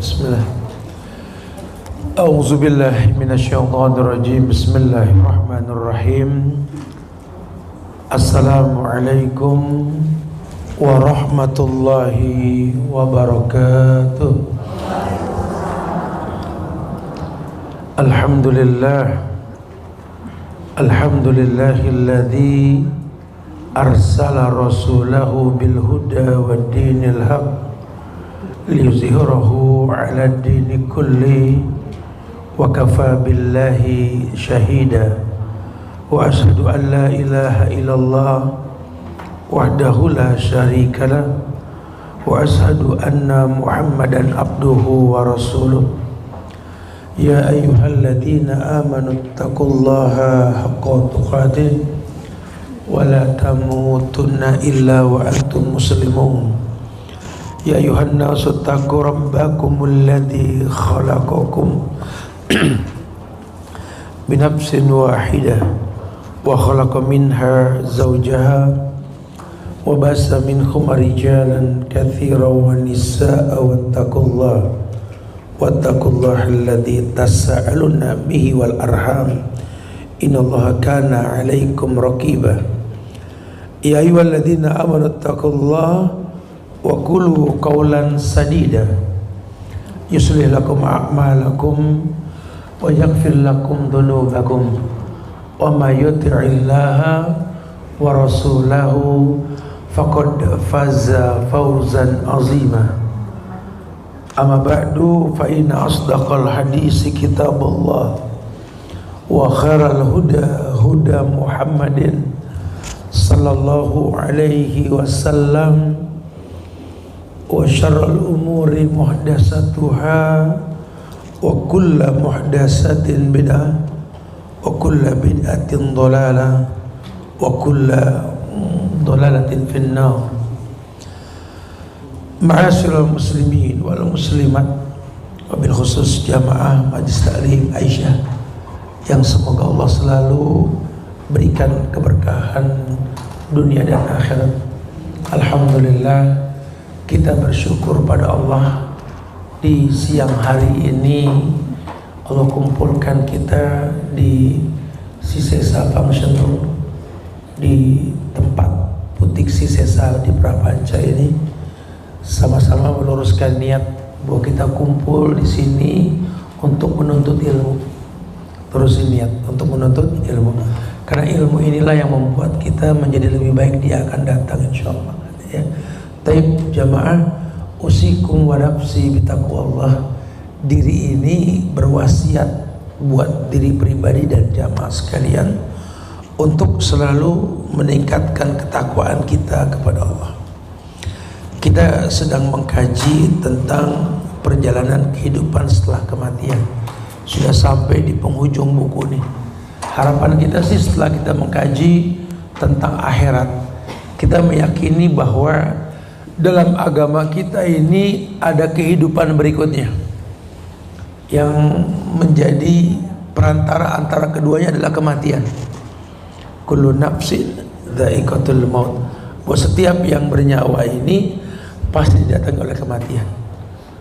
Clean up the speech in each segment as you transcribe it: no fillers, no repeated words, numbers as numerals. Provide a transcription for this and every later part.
Bismillah. A'udzubillahi minasyaitonirrajim. Bismillahirrahmanirrahim. Assalamualaikum warahmatullahi wabarakatuh. Alhamdulillahilladzi arsala rasulahu bil huda wad dinil haq liyuzhirahu 'ala ad-dini kulli wa kafa billahi shahida wa asyhadu an la ilaha illallah wahdahu la syarika lah wa asyhadu anna muhammadan abduhu wa rasuluh. Ya ayyuhalladzina amanu taqullaha haqqa tuqatih wa la tamutunna illa wa antum muslimun. Ya ayuhan nasu taqu rabbakumul ladzi khalaqakum min nafsin wahidah wa khalaqa minha zawjaha wa bassa minhuma rijalan katsiran wa nisaa'a wattaqullaha alladzi tasaaluna bihi wal arham innallaha kana 'alaikum raqiba. Ya ayyuhalladzina amanu taqullaha wa qulu qawlan sadida yuslih lakum a'malakum wa yaghfir lakum dhunubakum wa may yuti'illaha wa rasulahu faqad faza fawzan 'azima. Amma ba'du fa inna asdaqal hadisi kitabullah wa khairal huda huda Muhammadin sallallahu alaihi wasallam wa syarrul umuri muhdatsatuha wa kullu muhdatsatin bid'ah wa kullu bid'atin dhalalah wa kullu dhalalatin finnar. Ma'asyiral muslimin wal muslimat wa bil khusus jamaah Majlis Taklim Aisyah yang semoga Allah selalu berikan keberkahan dunia dan akhirat. Alhamdulillah, kita bersyukur pada Allah di siang hari ini Allah kumpulkan kita di Sisesa Function Room di tempat butik Sisesa di Prapanca ini, sama-sama meluruskan niat bahwa kita kumpul di sini untuk menuntut ilmu. Terusin niat untuk menuntut ilmu, karena ilmu inilah yang membuat kita menjadi lebih baik dia akan datang insyaallah ya. Taib jamaah, usikum wa nafsi bitaqwallah. Diri ini berwasiat buat diri pribadi dan jamaah sekalian untuk selalu meningkatkan ketakwaan kita kepada Allah. Kita sedang mengkaji tentang perjalanan kehidupan setelah kematian. Sudah sampai di penghujung buku nih. Harapan kita sih setelah kita mengkaji tentang akhirat, kita meyakini bahwa dalam agama kita ini ada kehidupan berikutnya yang menjadi perantara antara keduanya adalah kematian. Kullu nafsin dha'iqatul maut. Bahwa setiap yang bernyawa ini pasti didatangi oleh kematian.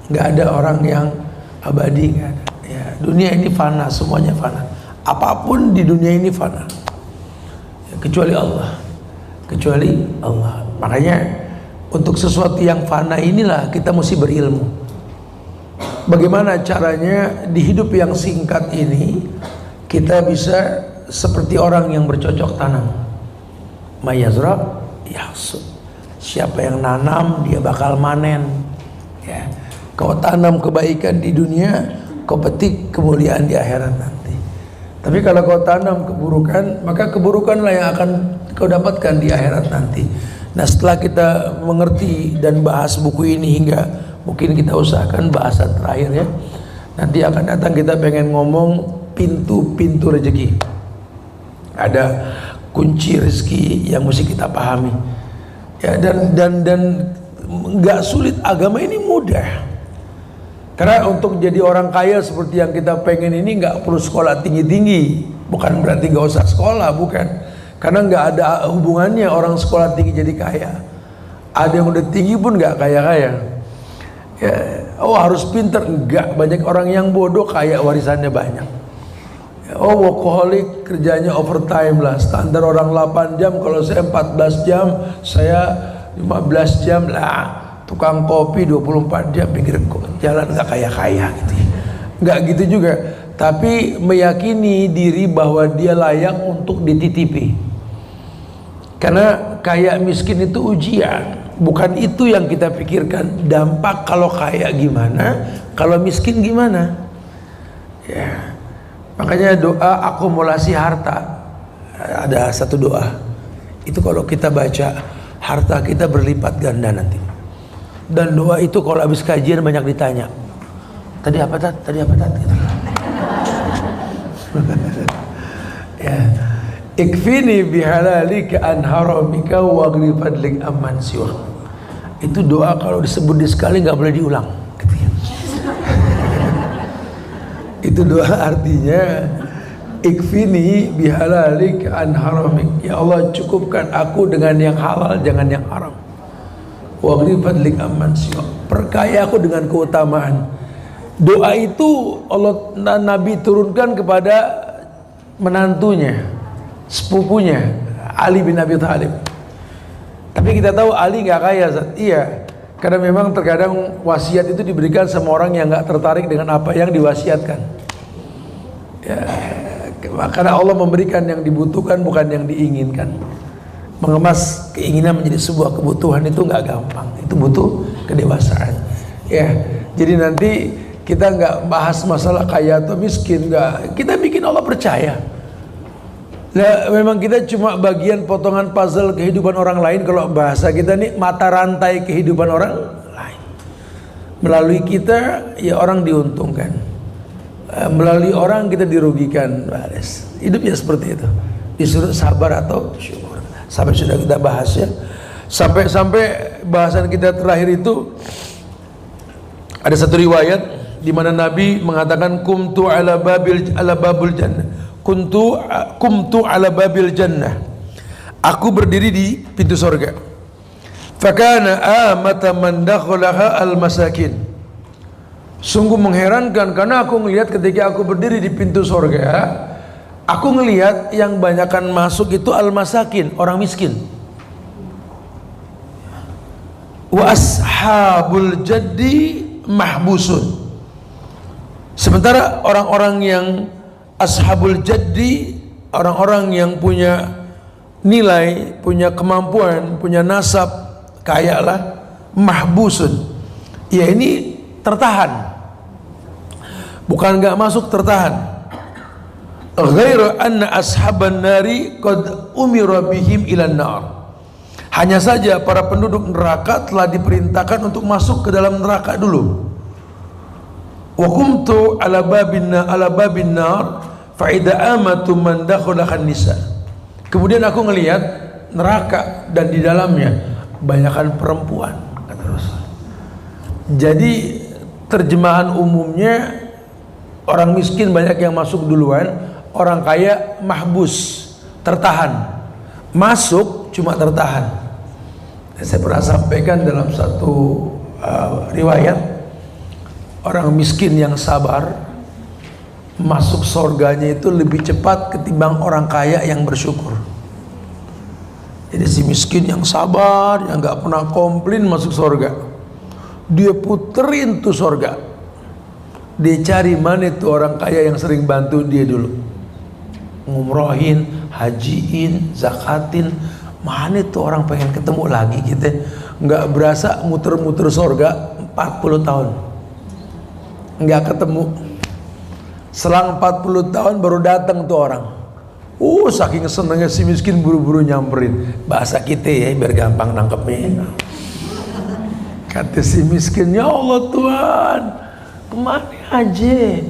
Nggak ada orang yang abadi, nggak ada. Ya, dunia ini fana, semuanya fana. Apapun di dunia ini fana, ya, kecuali Allah. Kecuali Allah. Makanya untuk sesuatu yang fana inilah kita mesti berilmu. Bagaimana caranya di hidup yang singkat ini kita bisa seperti orang yang bercocok tanam. Mayazra yahsud. Siapa yang nanam dia bakal manen ya. Kau tanam kebaikan di dunia, kau petik kemuliaan di akhirat nanti. Tapi kalau kau tanam keburukan, maka keburukanlah yang akan kau dapatkan di akhirat nanti. Nah, setelah kita mengerti dan bahas buku ini hingga mungkin kita usahakan bahasan terakhir ya, nanti akan datang kita pengen ngomong pintu-pintu rezeki. Ada kunci rezeki yang mesti kita pahami ya, dan nggak sulit. Agama ini mudah, karena untuk jadi orang kaya seperti yang kita pengen ini nggak perlu sekolah tinggi-tinggi. Bukan berarti nggak usah sekolah, bukan. Karena nggak ada hubungannya orang sekolah tinggi jadi kaya. Ada yang udah tinggi pun nggak kaya-kaya. Ya, Oh harus pinter, enggak. Banyak orang yang bodoh kaya warisannya banyak. Oh workaholic, kerjanya overtime lah. Standar orang 8 jam, kalau saya 14 jam, saya 15 jam lah. Tukang kopi 24 jam pinggir jalan, nggak kaya-kaya gitu ya. Nggak gitu juga, tapi meyakini diri bahwa dia layak untuk dititipi. Karena kaya miskin itu ujian, bukan itu yang kita pikirkan. Dampak kalau kaya gimana, kalau miskin gimana ya. Makanya doa akumulasi harta, ada satu doa itu kalau kita baca, harta kita berlipat ganda nanti. Dan doa itu kalau habis kajian banyak ditanya, tadi apa tat? Tadi apa tat? Gitu. Ya. Ikfini bihalalika an haramika waghni fadlik amman siwa. Itu doa kalau disebut sekali nggak boleh diulang. Gitu ya. Itu doa artinya ikfini bihalalika an haramik. Ya Allah, cukupkan aku dengan yang halal, jangan yang haram. Waghni fadlik amman siwa. Perkaya aku dengan keutamaan. Doa itu Allah Nabi turunkan kepada menantunya, sepupunya Ali bin Abi Thalib. Tapi kita tahu Ali nggak kaya, iya, karena memang terkadang wasiat itu diberikan sama orang yang nggak tertarik dengan apa yang diwasiatkan. Ya, karena Allah memberikan yang dibutuhkan bukan yang diinginkan. Mengemas keinginan menjadi sebuah kebutuhan itu nggak gampang, itu butuh kedewasaan. Ya, jadi nanti kita nggak bahas masalah kaya atau miskin, nggak. Kita bikin Allah percaya. Nah, memang kita cuma bagian potongan puzzle kehidupan orang lain. Kalau bahasa kita nih mata rantai kehidupan orang lain. Melalui kita ya orang diuntungkan, melalui orang kita dirugikan. Hidupnya seperti itu. Disuruh sabar atau syukur. Sampai sudah kita bahas ya. Sampai bahasan kita terakhir itu ada satu riwayat di mana Nabi mengatakan kumtu ala babul jannah. Kumtu ala babil jannah. Aku berdiri di pintu surga. Fakana amata man dakhalaha al masakin. Sungguh mengherankan karena aku melihat ketika aku berdiri di pintu surga, aku ngelihat yang banyakkan masuk itu al masakin, orang miskin. Wa ashabul jaddi mahbusun. Sementara orang-orang yang ashabul jaddi, orang-orang yang punya nilai, punya kemampuan, punya nasab, kaya lah, mahbusun. Ya ini tertahan. Bukan nggak masuk, tertahan. Ghairu anna ashaban nari qad umira bihim ilan nar. Hanya saja para penduduk neraka telah diperintahkan untuk masuk ke dalam neraka dulu. Wa kumtu ala babin nar fa idza amatu man dakhalahan nisa. Kemudian aku ngelihat neraka dan di dalamnya banyakkan perempuan, kata Rasul. Jadi terjemahan umumnya orang miskin banyak yang masuk duluan, orang kaya mahbus, tertahan. Masuk cuma tertahan. Saya pernah sampaikan dalam satu riwayat, orang miskin yang sabar masuk surganya itu lebih cepat ketimbang orang kaya yang bersyukur. Jadi si miskin yang sabar, yang nggak pernah komplain masuk surga, dia puterin tuh surga. Dia cari mana itu orang kaya yang sering bantu dia dulu, ngumrohin, hajiin, zakatin. Mana itu orang pengen ketemu lagi kita. Nggak berasa muter-muter surga 40 tahun nggak ketemu. Selang 40 tahun baru datang tuh orang. Saking senangnya si miskin buru-buru nyamperin. Bahasa kita ya biar gampang nangkepnya. Kata si miskin, ya Allah Tuhan, kemana aja?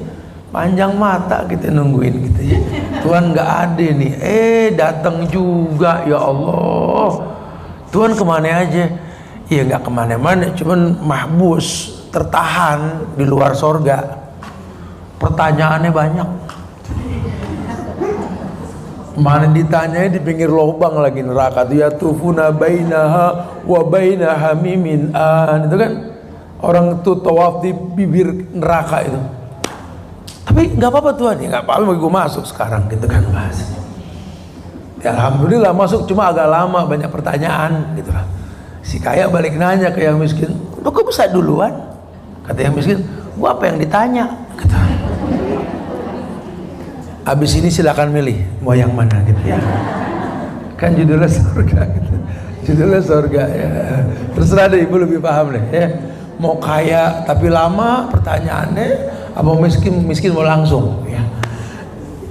Panjang mata kita nungguin gitu ya. Tuhan nggak ada nih. Datang juga, ya Allah. Tuhan kemana aja? Ya nggak kemana-mana, cuman mahbus, tertahan di luar sorga. Pertanyaannya banyak. Mana ditanyanya di pinggir lubang lagi neraka tuh, ya tufuna bainaha wa bainaha mimin an, itu kan orang itu tawaf di bibir neraka itu. Tapi nggak apa-apa Tuhan, ya nggak apa-apa bagi gue masuk sekarang gitu kan bahas. Ya, alhamdulillah masuk, cuma agak lama, banyak pertanyaan gitu lah. Si kaya balik nanya ke yang miskin, lo kok bisa duluan? Kata yang miskin, gua apa yang ditanya? Kata. Abis ini silakan milih mau yang mana gitu ya. Kan judulnya surga gitu. Judulnya surga ya. Terserah deh, ibu lebih paham deh ya. Mau kaya tapi lama pertanyaannya, apa miskin mau langsung ya.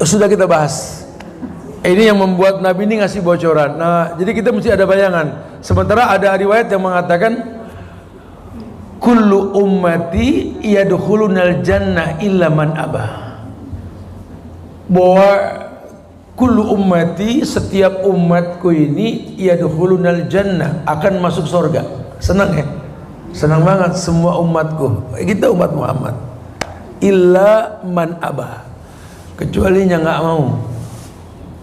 Sudah kita bahas. Ini yang membuat Nabi ini ngasih bocoran. Nah, jadi kita mesti ada bayangan. Sementara ada riwayat yang mengatakan kullu ummati yadkhulunal jannah illa man abah. Bahwa kullu ummati, setiap umatku ini yadkhulunal jannah, akan masuk surga. Senang ya? Senang banget semua umatku. Kita umat Muhammad. Illa man abah. Kecuali yang enggak mau.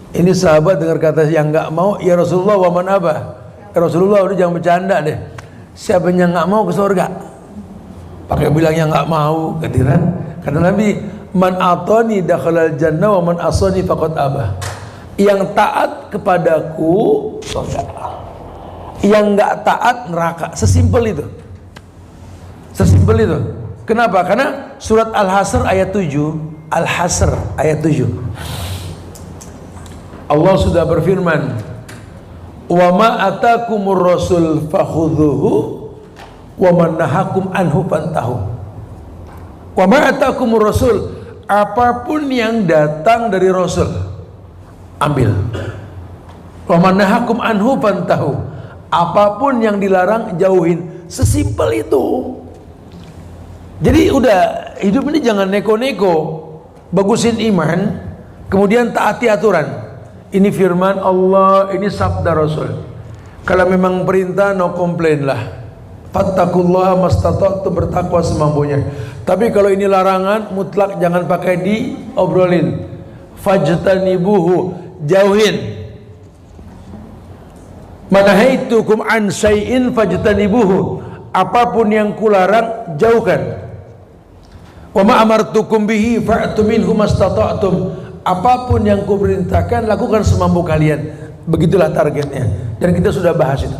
Ini sahabat dengar kata yang enggak mau, ya Rasulullah wa man abah. Ya Rasulullah, udah jangan bercanda deh. Siapa yang enggak mau ke surga? Pakai bilang yang enggak mau, ketiran. Kata Nabi, man atani dakhalal jannah wa man asani faqad abah. Yang taat kepadaku surga. Yang enggak taat neraka. Sesimpel itu. Sesimpel itu. Kenapa? Karena surat Al-Hasr ayat 7, Al-Hasr ayat 7. Allah sudah berfirman, "Wa ma atakumur rasul fakhudhuhu wa man nahakum anhu fantahu." Wa ma atakumur rasul, apapun yang datang dari Rasul, ambil. Wa man nahakum anhu fantahu, apapun yang dilarang jauhin. Sesimpel itu. Jadi udah, hidup ini jangan neko-neko. Bagusin iman, kemudian taati aturan. Ini firman Allah, ini sabda Rasul. Kalau memang perintah, no komplain lah. Fattakullaha mastata'tum, bertakwa semampunya. Tapi kalau ini larangan, mutlak jangan pakai diobrolin. Fajtanibuhu, jauhin. Manahaitukum an syai'in fajtanibuhu, apapun yang kularang, jauhkan. Wa ma amartukum bihi fa'tu minhu mastata'tum, apapun yang kuperintahkan, lakukan semampu kalian. Begitulah targetnya. Dan kita sudah bahas itu.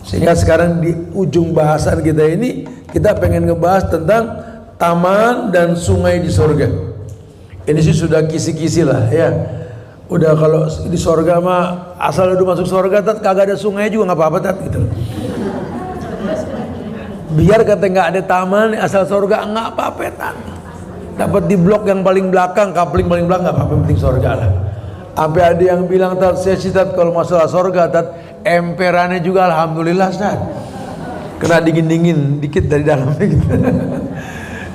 Sehingga sekarang di ujung bahasan kita ini, kita pengen ngebahas tentang taman dan sungai di surga. Ini sih sudah kisi-kisi lah ya. Udah kalau di surga mah asal udah masuk surga, tat kagak ada sungai juga nggak apa-apa tat gitu. Biar kata nggak ada taman asal surga nggak apa-apa tat. Dapat di blok yang paling belakang, kapling paling belakang, nggak apa-apa, penting surga lah. Sampai ada yang bilang, tat saya sih tat kalau masalah surga tat emperannya juga alhamdulillah tat. Kena dingin-dingin dikit dari dalamnya gitu.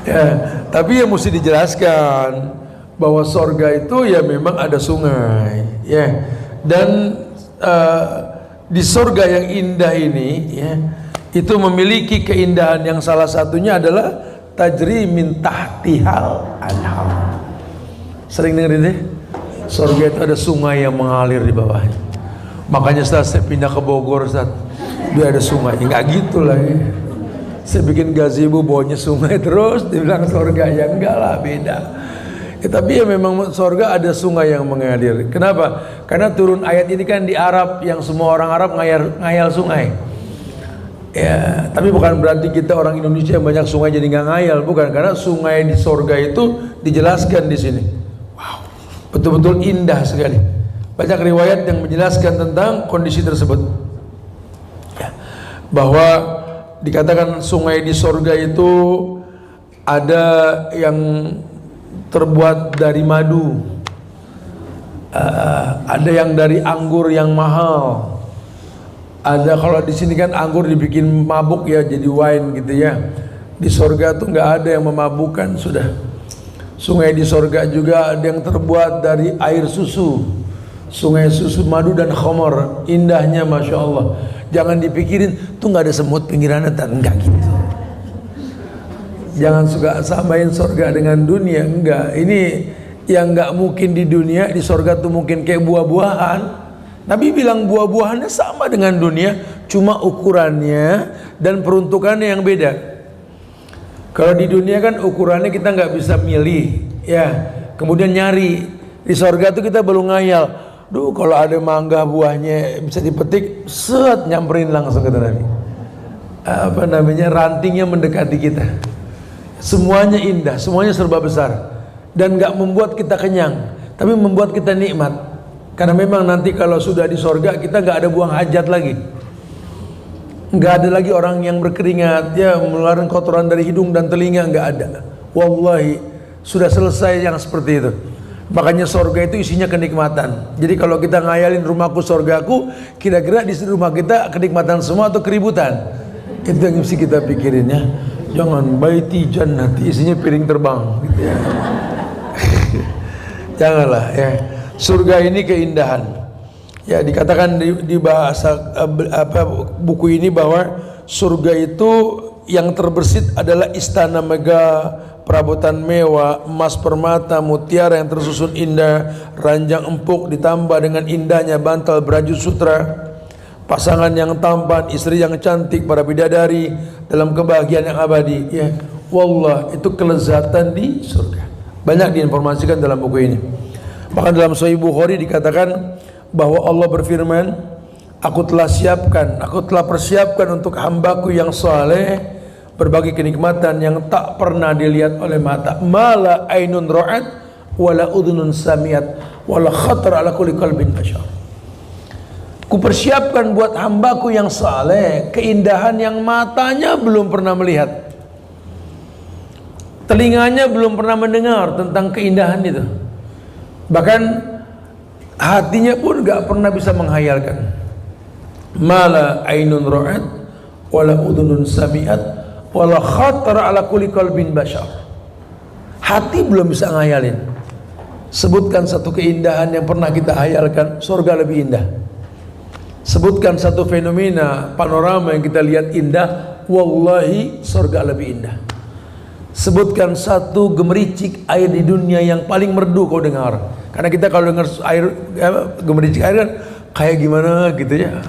Ya, tapi ya mesti dijelaskan bahwa surga itu ya memang ada sungai, ya. Dan di surga yang indah ini, ya, itu memiliki keindahan yang salah satunya adalah tajri min tahtihal anhar. Sering dengerin deh, surga itu ada sungai yang mengalir di bawahnya. Makanya setelah saya pindah ke Bogor, dia ada sungai. Enggak gitu lah ya. Saya bikin gazebo bawahnya sungai terus, dibilang surga, ya enggak lah, beda. Ya, tapi ya memang surga ada sungai yang mengalir. Kenapa? Karena turun ayat ini kan di Arab, yang semua orang Arab ngayal sungai. Ya, tapi bukan berarti kita orang Indonesia yang banyak sungai jadi nggak ngayal, bukan. Karena sungai di surga itu dijelaskan di sini. Wow, betul-betul indah sekali. Banyak riwayat yang menjelaskan tentang kondisi tersebut. Ya, bahwa dikatakan sungai di surga itu ada yang terbuat dari madu, ada yang dari anggur yang mahal, ada kalau di sini kan anggur dibikin mabuk ya jadi wine gitu ya. Di surga tuh nggak ada yang memabukkan sudah. Sungai di surga juga ada yang terbuat dari air susu, sungai susu madu dan khamar. Indahnya masya Allah. Jangan dipikirin tuh nggak ada semut pinggirannya, enggak gitu. Jangan suka samain surga dengan dunia, enggak. Ini yang enggak mungkin di dunia, di surga tuh mungkin kayak buah-buahan. Nabi bilang buah-buahannya sama dengan dunia, cuma ukurannya dan peruntukannya yang beda. Kalau di dunia kan ukurannya kita nggak bisa milih, ya. Kemudian nyari di sorga tuh kita belum ngayal. Duh, kalau ada mangga buahnya bisa dipetik, set nyamperin langsung ke Nabi. Apa namanya, rantingnya mendekati kita. Semuanya indah, semuanya serba besar, dan nggak membuat kita kenyang, tapi membuat kita nikmat. Karena memang nanti kalau sudah di sorga kita nggak ada buang hajat lagi. Nggak ada lagi orang yang berkeringat, ya mengeluarkan kotoran dari hidung dan telinga, nggak ada. Wallahi sudah selesai yang seperti itu. Makanya sorga itu isinya kenikmatan. Jadi kalau kita ngayalin rumahku sorgaku, kira-kira di rumah kita kenikmatan semua atau keributan? Itu yang mesti kita pikirin, ya. Jangan baiti jannati, isinya piring terbang, gitu ya. Janganlah, ya. Surga ini keindahan. Ya, dikatakan di bahasa buku ini bahwa surga itu yang terbersit adalah istana megah, perabotan mewah, emas permata, mutiara yang tersusun indah, ranjang empuk ditambah dengan indahnya bantal beraju sutra, pasangan yang tampan, istri yang cantik, para bidadari dalam kebahagiaan yang abadi. Ya, wallah, itu kelezatan di surga. Banyak diinformasikan dalam buku ini. Bahkan dalam Sahih Bukhari dikatakan bahwa Allah berfirman, aku telah persiapkan untuk hambaku yang saleh berbagai kenikmatan yang tak pernah dilihat oleh mata, mala ainun ra'at wala udhunun samiat wala khatar ala kulli qalbin bashar. Kupersiapkan buat hambaku yang saleh keindahan yang matanya belum pernah melihat, telinganya belum pernah mendengar tentang keindahan itu, bahkan hatinya pun gak pernah bisa menghayalkan. Mala ainun ra'at wala udhunun sami'at wala khatar ala kulli qalbin bashar. Hati belum bisa ngayalin. Sebutkan satu keindahan yang pernah kita hayalkan, surga lebih indah. Sebutkan satu fenomena panorama yang kita lihat indah, wallahi surga lebih indah. Sebutkan satu gemericik air di dunia yang paling merdu kau dengar. Karena kita kalau dengar air, gemericik air kan kayak gimana gitu ya.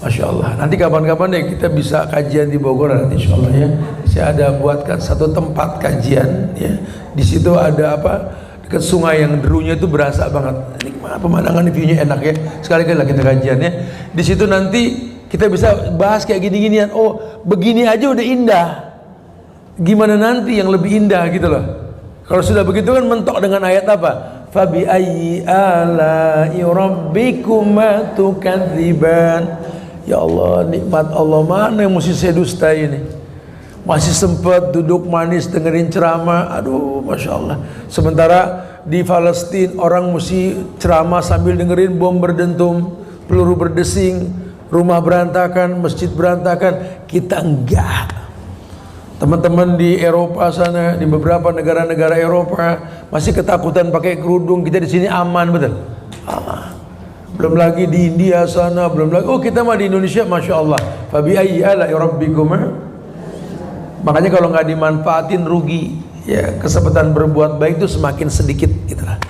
Masya Allah. Nanti kapan-kapan deh kita bisa kajian di Bogor nanti insya Allah, ya. Saya ada buatkan satu tempat kajian, ya. Di situ ada apa, dekat sungai yang derunya itu berasa banget. Ini pemandangan view-nya enak, ya. Sekali-kali lah kita kajian, ya. Di situ nanti kita bisa bahas kayak gini-ginian. Oh, begini aja udah indah. Gimana nanti yang lebih indah gitu loh. Kalau sudah begitu kan mentok dengan ayat apa? Fabi ayyi ala'i rabbikuma tukadziban. Ya Allah, nikmat Allah mana yang mesti saya dustai ini? Masih sempat duduk manis dengerin ceramah. Aduh, Masya Allah. Sementara di Palestina orang mesti ceramah sambil dengerin bom berdentum, peluru berdesing, rumah berantakan, masjid berantakan. Kita enggak. Teman-teman di Eropa sana, di beberapa negara-negara Eropa masih ketakutan pakai kerudung. Kita di sini aman, betul. Belum lagi di India sana, belum lagi. Oh, kita mah di Indonesia, Masya Allah. Fabi ayyi ala'i rabbikuma. Makanya kalau nggak dimanfaatin rugi. Ya, kesempatan berbuat baik itu semakin sedikit, gitulah.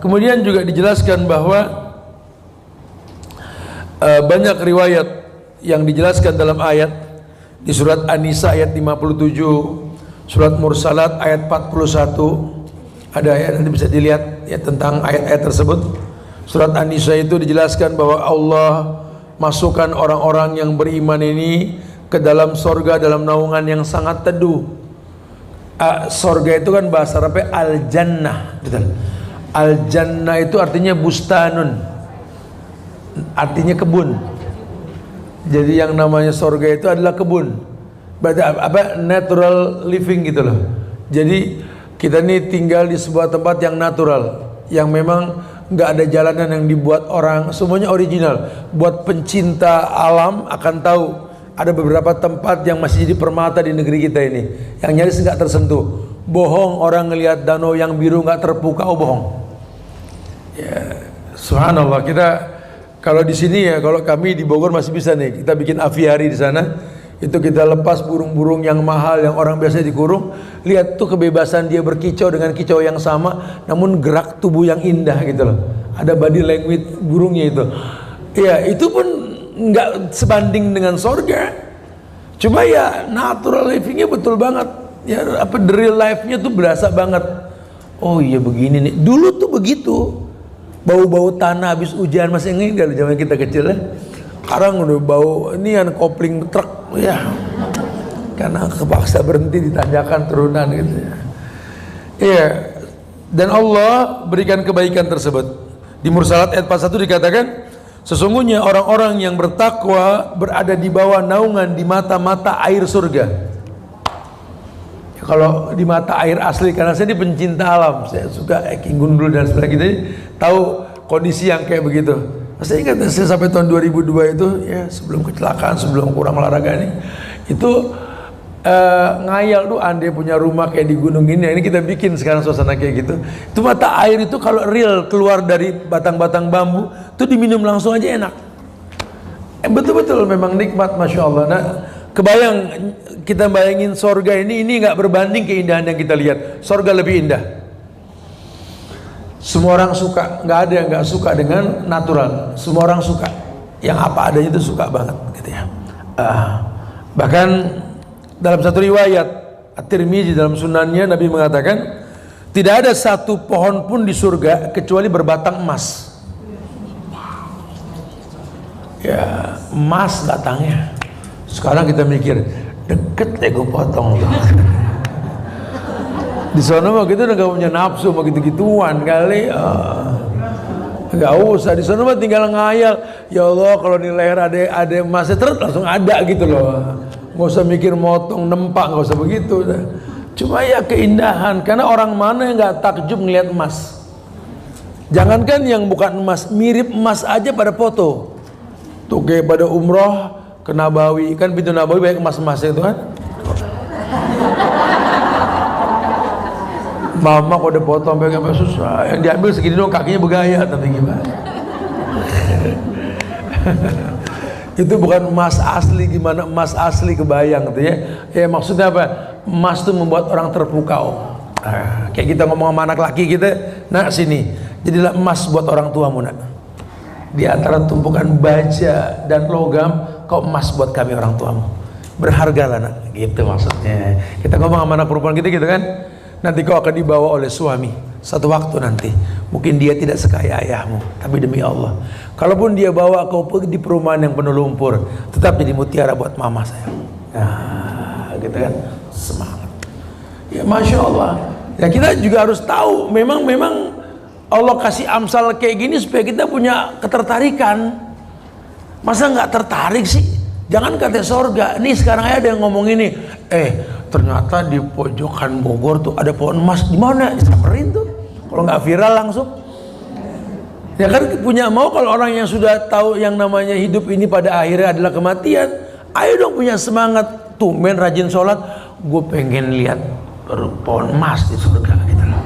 Kemudian juga dijelaskan bahwa banyak riwayat yang dijelaskan dalam ayat. Di surat An-Nisa ayat 57, surat Mursalat ayat 41, ada ayat, nanti bisa dilihat ya tentang ayat-ayat tersebut. Surat An-Nisa itu dijelaskan bahwa Allah masukkan orang-orang yang beriman ini ke dalam sorga dalam naungan yang sangat teduh. Sorga itu kan bahasa Arabnya al-jannah, betul. Al-jannah itu artinya bustanun, artinya kebun. Jadi yang namanya sorga itu adalah kebun. Berarti apa? Natural living gitu loh. Jadi kita ini tinggal di sebuah tempat yang natural, yang memang nggak ada jalanan yang dibuat orang, semuanya original. Buat pencinta alam akan tahu ada beberapa tempat yang masih jadi permata di negeri kita ini, yang nyaris nggak tersentuh. Bohong orang ngelihat danau yang biru nggak terpukau, bohong. Ya, subhanallah. Kita kalau di sini ya, kalau kami di Bogor masih bisa nih, kita bikin aviari di sana. Itu kita lepas burung-burung yang mahal yang orang biasa dikurung. Lihat tuh kebebasan dia berkicau dengan kicau yang sama, namun gerak tubuh yang indah gitu loh. Ada body language burungnya itu. Ya, itu pun nggak sebanding dengan sorga. Cuma ya natural livingnya betul banget. Ya apa the real life-nya tuh berasa banget. Oh iya begini nih. Dulu tuh begitu. Bau-bau tanah habis hujan masih ingat kalau zaman kita kecil ya. Sekarang udah bau ini yang kopling truk ya. Karena kepaksa berhenti di tanjakan turunan gitu ya. Iya. Dan Allah berikan kebaikan tersebut. Di Mursalat ayat 41 dikatakan, sesungguhnya orang-orang yang bertakwa berada di bawah naungan di mata-mata air surga. Ya, kalau di mata air asli, karena saya ini pencinta alam, saya suka hiking gundul dan sebagainya, tahu kondisi yang kayak begitu. Saya ingat saya sampai tahun 2002 itu ya, sebelum kecelakaan, sebelum kurang olahraga ini, itu ngayal tuh andai punya rumah kayak di gunung ini. Ini kita bikin sekarang suasana kayak gitu. Itu mata air itu kalau real keluar dari batang-batang bambu itu diminum langsung aja enak. Betul-betul memang nikmat, masya Allah. Nah, kebayang kita bayangin sorga ini nggak berbanding keindahan yang kita lihat. Sorga lebih indah. Semua orang suka, nggak ada yang nggak suka dengan natural. Semua orang suka, yang apa adanya itu suka banget, gitu ya. Bahkan dalam satu riwayat At-Tirmizi dalam sunannya, Nabi mengatakan tidak ada satu pohon pun di surga kecuali berbatang emas. Ya emas batangnya. Sekarang kita mikir deket deh gue potong tuh. Di sana mah kita udah gak punya nafsu sama gitu-gituan kali. Gak usah, di sana mah tinggal ngayal. Ya Allah kalau di leher ada emasnya terus langsung ada gitu loh. Nggak usah mikir motong, nempak, nggak usah begitu. Cuma ya keindahan. Karena orang mana yang nggak takjub ngeliat emas? Jangankan yang bukan emas, mirip emas aja pada foto. Tuh kayak pada umroh ke Nabawi, kan pintu Nabawi banyak emas-emasnya itu kan. Mama kok udah potong sampai susah. Yang diambil segini dong, kakinya bergaya, tapi gimana? Itu bukan emas asli. Gimana emas asli kebayang gitu ya. Ya maksudnya apa? Emas itu membuat orang terpukau. Kayak kita ngomong sama anak laki kita, nak sini, jadilah emas buat orang tuamu nak. Di antara tumpukan baja dan logam, kau emas buat kami orang tuamu. Berhargalah nak, gitu maksudnya. Kita ngomong sama anak perempuan kita gitu kan. Nanti kau akan dibawa oleh suami satu waktu nanti. Mungkin dia tidak sekaya ayahmu, tapi demi Allah, kalaupun dia bawa kau pergi di perumahan yang penuh lumpur, tetap jadi mutiara buat mama saya. Nah, gitu kan, semangat. Ya masya Allah. Ya kita juga harus tahu, memang Allah kasih amsal kayak gini supaya kita punya ketertarikan. Masa nggak tertarik sih? Jangan kata sorga. Nih sekarang ada yang ngomong ini, ternyata di pojokan Bogor tuh ada pohon emas. Di mana? Disamperin tuh. Kalau nggak viral langsung. Ya kan punya mau kalau orang yang sudah tahu yang namanya hidup ini pada akhirnya adalah kematian. Ayo dong punya semangat. Tuh men rajin sholat. Gue pengen lihat pohon emas di surga gitu loh.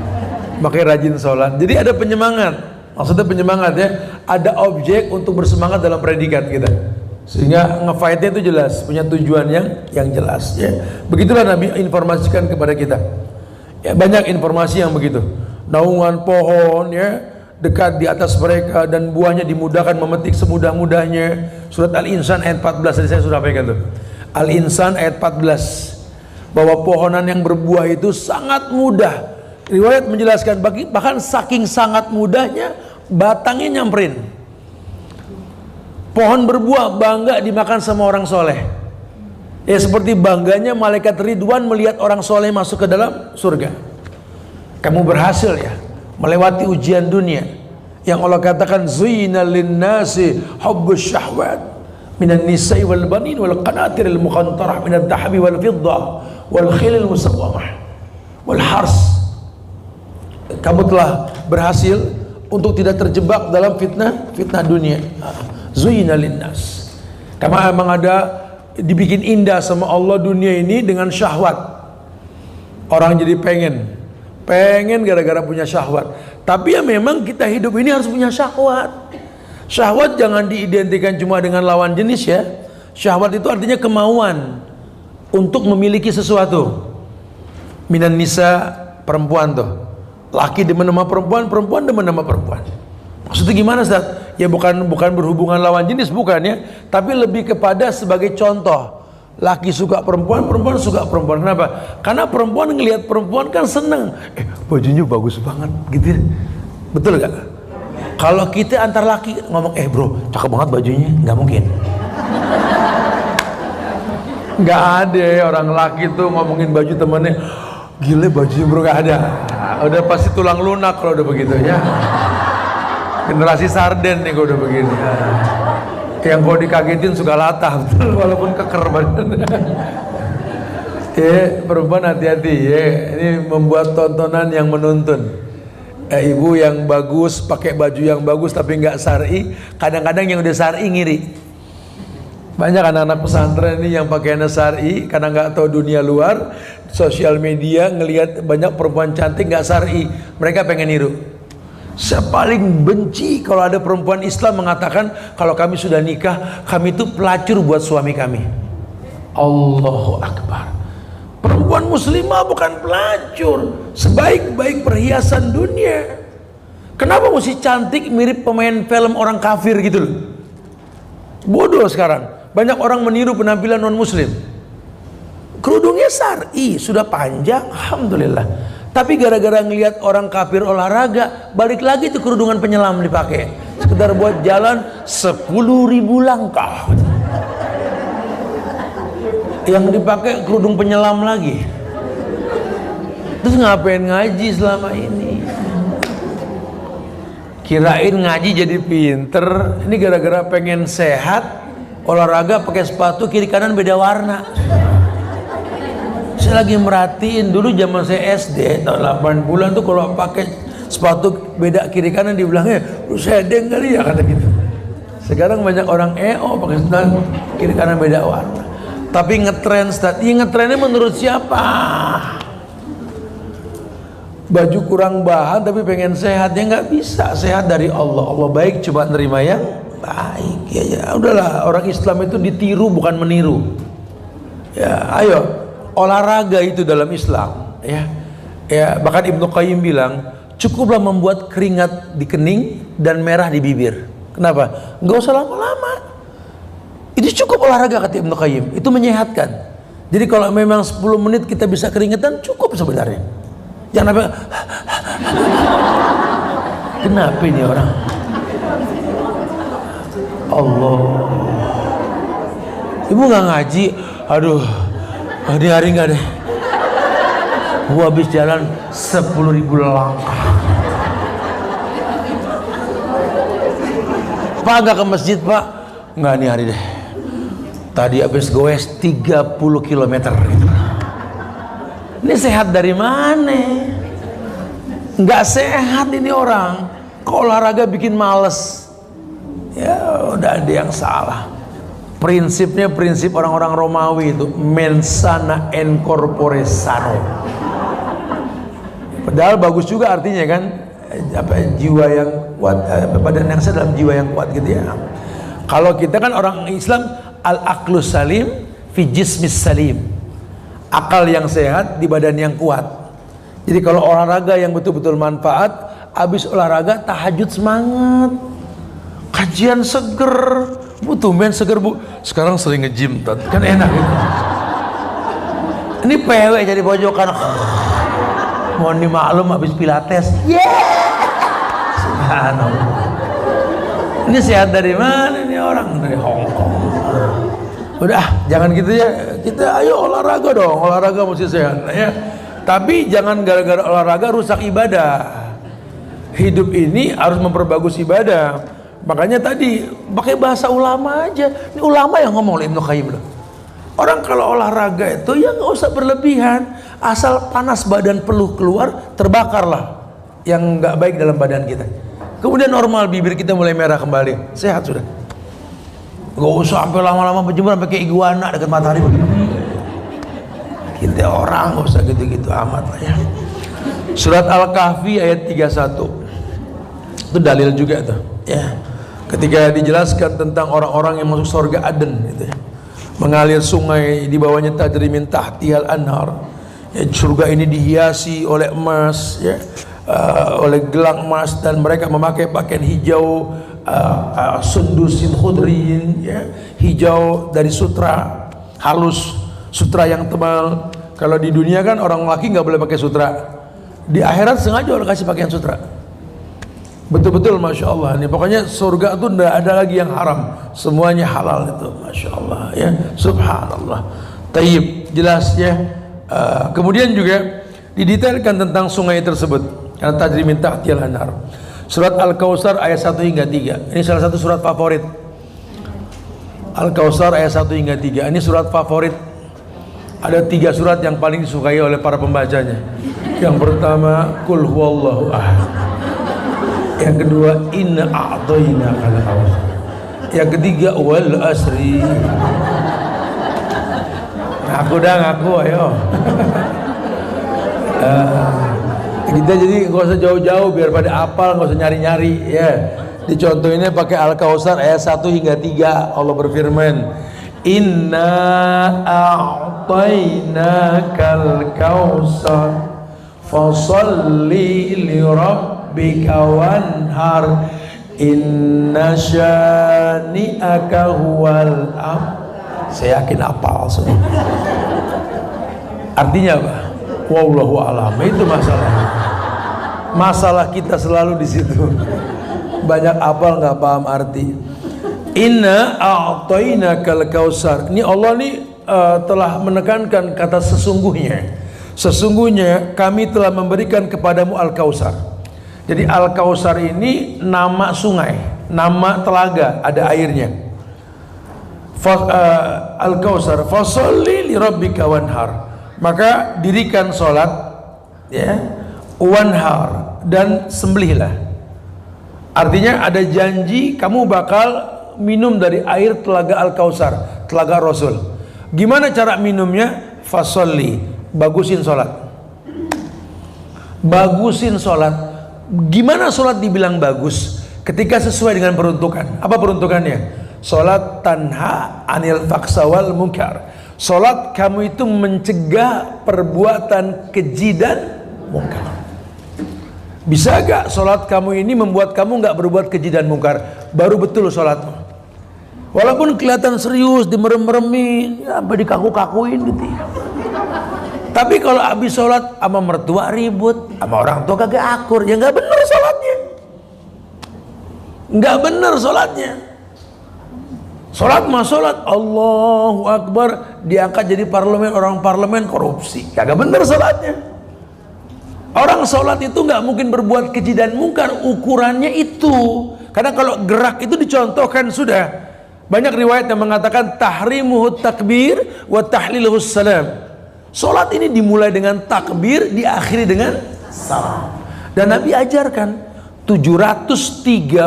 Makanya rajin sholat. Jadi ada penyemangat. Maksudnya penyemangat ya. Ada objek untuk bersemangat dalam predikat kita. Sehingga ngefight-nya itu jelas, punya tujuan yang jelas ya. Begitulah Nabi informasikan kepada kita. Ya banyak informasi yang begitu. Naungan pohon ya dekat di atas mereka dan buahnya dimudahkan memetik semudah-mudahnya. Surat Al-Insan ayat 14 tadi saya sudah sampaikan tuh. Al-Insan ayat 14 bahwa pohonan yang berbuah itu sangat mudah. Riwayat menjelaskan bahkan saking sangat mudahnya batangnya nyamperin. Pohon berbuah bangga dimakan sama orang soleh. Ya seperti bangganya malaikat Ridwan melihat orang soleh masuk ke dalam surga. Kamu berhasil ya melewati ujian dunia yang Allah katakan zuyina linnasi hubbus syahwat minan nisa'i wal banin wal qanatiril muqantarah minad dhahabi wal fiddah wal khilil musawwamah wal hars. Kamu telah berhasil untuk tidak terjebak dalam fitnah dunia. Zuyina linnas. Karena memang ada dibikin indah sama Allah dunia ini dengan syahwat. Orang jadi pengen gara-gara punya syahwat. Tapi ya memang kita hidup ini harus punya syahwat. Syahwat jangan diidentikan cuma dengan lawan jenis ya. Syahwat itu artinya kemauan untuk memiliki sesuatu. Minan nisa perempuan tuh. Laki demen sama perempuan, perempuan demen sama perempuan. Maksudnya gimana Ustaz? Ya bukan berhubungan lawan jenis bukan ya, tapi lebih kepada sebagai contoh Laki suka perempuan, perempuan suka perempuan. Kenapa? Karena perempuan ngelihat perempuan kan seneng. Bajunya bagus banget gitu ya. Betul gak? Kalau kita antar laki ngomong, bro, cakep banget bajunya, nggak mungkin. Nggak ada orang laki tuh ngomongin baju temennya, gile bajunya bro, nggak ada. Udah pasti tulang lunak kalau udah begitu ya. Generasi sarden nih kalau udah begini. Yang kalau dikagetin suka latah, betul, walaupun keker badan. Perempuan hati-hati ya. Ini membuat tontonan yang menuntun. Ibu yang bagus pakai baju yang bagus tapi nggak syar'i, kadang-kadang yang udah syar'i ngiri. Banyak anak-anak pesantren ini yang pakaiannya syar'i karena nggak tahu dunia luar, sosial media ngelihat banyak perempuan cantik nggak syar'i, mereka pengen niru. Saya paling benci kalau ada perempuan Islam mengatakan kalau kami sudah nikah, kami itu pelacur buat suami kami. Allahu Akbar. Perempuan muslimah bukan pelacur, sebaik-baik perhiasan dunia. Kenapa mesti cantik mirip pemain film orang kafir gitu loh? Bodoh sekarang. Banyak orang meniru penampilan non muslim. Kerudungnya syar'i, sudah panjang, alhamdulillah. Tapi gara-gara ngelihat orang kafir olahraga, balik lagi tuh kerudungan penyelam dipakai. Sekedar buat jalan 10.000 langkah. Yang dipakai kerudung penyelam lagi. Terus ngapain ngaji selama ini? Kirain ngaji jadi pinter. Ini gara-gara pengen sehat, olahraga pakai sepatu kiri kanan beda warna. Saya lagi merhatiin dulu zaman saya SD tahun 8 bulan tuh kalau pakai sepatu beda kiri kanan dibilangnya lu sedeng kali ya, kata gitu. Sekarang banyak orang pakai sepatu kiri kanan beda warna. Tapi ngetren, ngetrennya menurut siapa? Baju kurang bahan tapi pengen sehat, ya nggak bisa. Sehat dari Allah. Allah baik, coba nerima yang baik. Ya udahlah, orang Islam itu ditiru bukan meniru. Ya ayo, olahraga itu dalam Islam. Ya bahkan Ibnu Qayyim bilang cukuplah membuat keringat di kening dan merah di bibir. Kenapa? Nggak usah lama-lama. Itu cukup olahraga, kata Ibnu Qayyim. Itu menyehatkan. Jadi kalau memang 10 menit kita bisa keringetan, cukup sebenarnya. Jangan apa? Kenapa ini orang? Allah. Ibu nggak ngaji? Aduh, ini hari nggak deh. Gua habis jalan 10.000 langkah. Pak nggak ke masjid pak? Nggak nih hari deh. Tadi habis goes 30 km gitu. Ini sehat dari mana? Nggak sehat ini orang. Kalau olahraga bikin males. Ya udah ada yang salah. Prinsipnya prinsip orang-orang Romawi itu mens sana in corpore sano. Padahal bagus juga artinya kan, jiwa yang kuat, badan yang sehat dalam jiwa yang kuat gitu ya. Kalau kita kan orang Islam, al-aqlus salim fi jismis salim. Akal yang sehat di badan yang kuat. Jadi kalau olahraga yang betul-betul manfaat, habis olahraga tahajud semangat. Kajian seger. Butuh men seger bu. Sekarang sering nge-gym kan enak gitu. Ini PW jadi pojokan. Mohon dimaklum habis pilates. Subhanallah. Ini sehat dari mana ini orang? Dari Hongkong. Udah, jangan gitu ya. Kita ayo olahraga dong. Olahraga mesti sehat ya. Tapi jangan gara-gara olahraga rusak ibadah. Hidup ini harus memperbagus ibadah. Makanya tadi pakai bahasa ulama aja. Ini ulama yang ngomong Ibnu Qayyim loh. Orang kalau olahraga itu ya nggak usah berlebihan. Asal panas badan peluh keluar, terbakarlah yang nggak baik dalam badan kita. Kemudian normal, bibir kita mulai merah kembali, sehat sudah. Gak usah sampai lama-lama berjemur sampai kayak iguana dekat matahari begini. Kita orang gak usah gitu-gitu amat lah ya. Surat Al-Kahfi ayat 31. Itu dalil juga tuh ya. Ketika dijelaskan tentang orang-orang yang masuk surga Aden gitu ya. Mengalir sungai di bawahnya tajri min tahtihal anhar. Ya, surga ini dihiasi oleh emas ya. Oleh gelang emas, dan mereka memakai pakaian hijau sundusin khudrin ya, hijau dari sutra. halus, sutra yang tebal. Kalau di dunia kan orang laki nggak boleh pakai sutra, di akhirat sengaja Allah kasih pakaian sutra. Betul-betul Masya Allah. Ini pokoknya surga itu tidak ada lagi yang haram, semuanya halal itu. Masya Allah ya, subhanallah. Tayyib, jelas ya. Kemudian juga didetailkan tentang sungai tersebut, karena tajri min tahtihal anhar. Surat Al-Kautsar ayat 1 hingga 3. Ini salah satu surat favorit. Al-Kautsar ayat 1 hingga 3. Ini surat favorit. Ada 3 surat yang paling disukai oleh para pembacanya. Yang pertama, Qul huwallahu ahad. Yang kedua, Inna a'tainakal kautsar. Yang ketiga, Wal asri. Ngaku ayo. Kita jadi nggak usah jauh-jauh biar pada apal, nggak usah nyari-nyari ya. Dicontohinnya pakai Al-Kautsar ayat 1 hingga 3. Allah berfirman, Inna a'tainakal kautsar fasalli li rabbika wanhar inna syani'aka huwal Saya yakin apal semua. Artinya apa? Wallahu a'lam. Itu masalah kita selalu di situ. Banyak apal nggak paham arti. Inna a'tainakal kautsar. Ini Allah nih telah menekankan kata sesungguhnya. Sesungguhnya kami telah memberikan kepadamu Al-Kautsar. Jadi Al-Kautsar ini nama sungai, nama telaga, ada airnya. Al-Kautsar fasalli li rabbika wanhar. Maka dirikan salat ya, wanhar, dan sembelihlah. Artinya ada janji kamu bakal minum dari air telaga Al-Kautsar, telaga Rasul. Gimana cara minumnya? Fasalli, bagusin salat. Bagusin salat. Gimana salat dibilang bagus? Ketika sesuai dengan peruntukan. Apa peruntukannya? Salat tanha anil faksa wal munkar. Salat kamu itu mencegah perbuatan keji dan munkar. Bisa gak salat kamu ini membuat kamu gak berbuat keji dan munkar? Baru betul salatmu. Walaupun kelihatan serius, dimerem-meremin, ya, sampai dikaku-kakuin gitu ya. Tapi kalau habis sholat sama mertua ribut, sama orang tua kagak akur, ya nggak bener sholatnya. Nggak bener sholatnya. Sholat mah sholat, Allahu Akbar, diangkat jadi parlemen, orang parlemen korupsi, kagak bener sholatnya. Orang sholat itu nggak mungkin berbuat keji dan mungkar, ukurannya itu. Karena kalau gerak itu dicontohkan sudah. Banyak riwayat yang mengatakan tahrimuhu takbir wa tahliluhu salam. Salat ini dimulai dengan takbir, diakhiri dengan salam. Dan Nabi ajarkan 735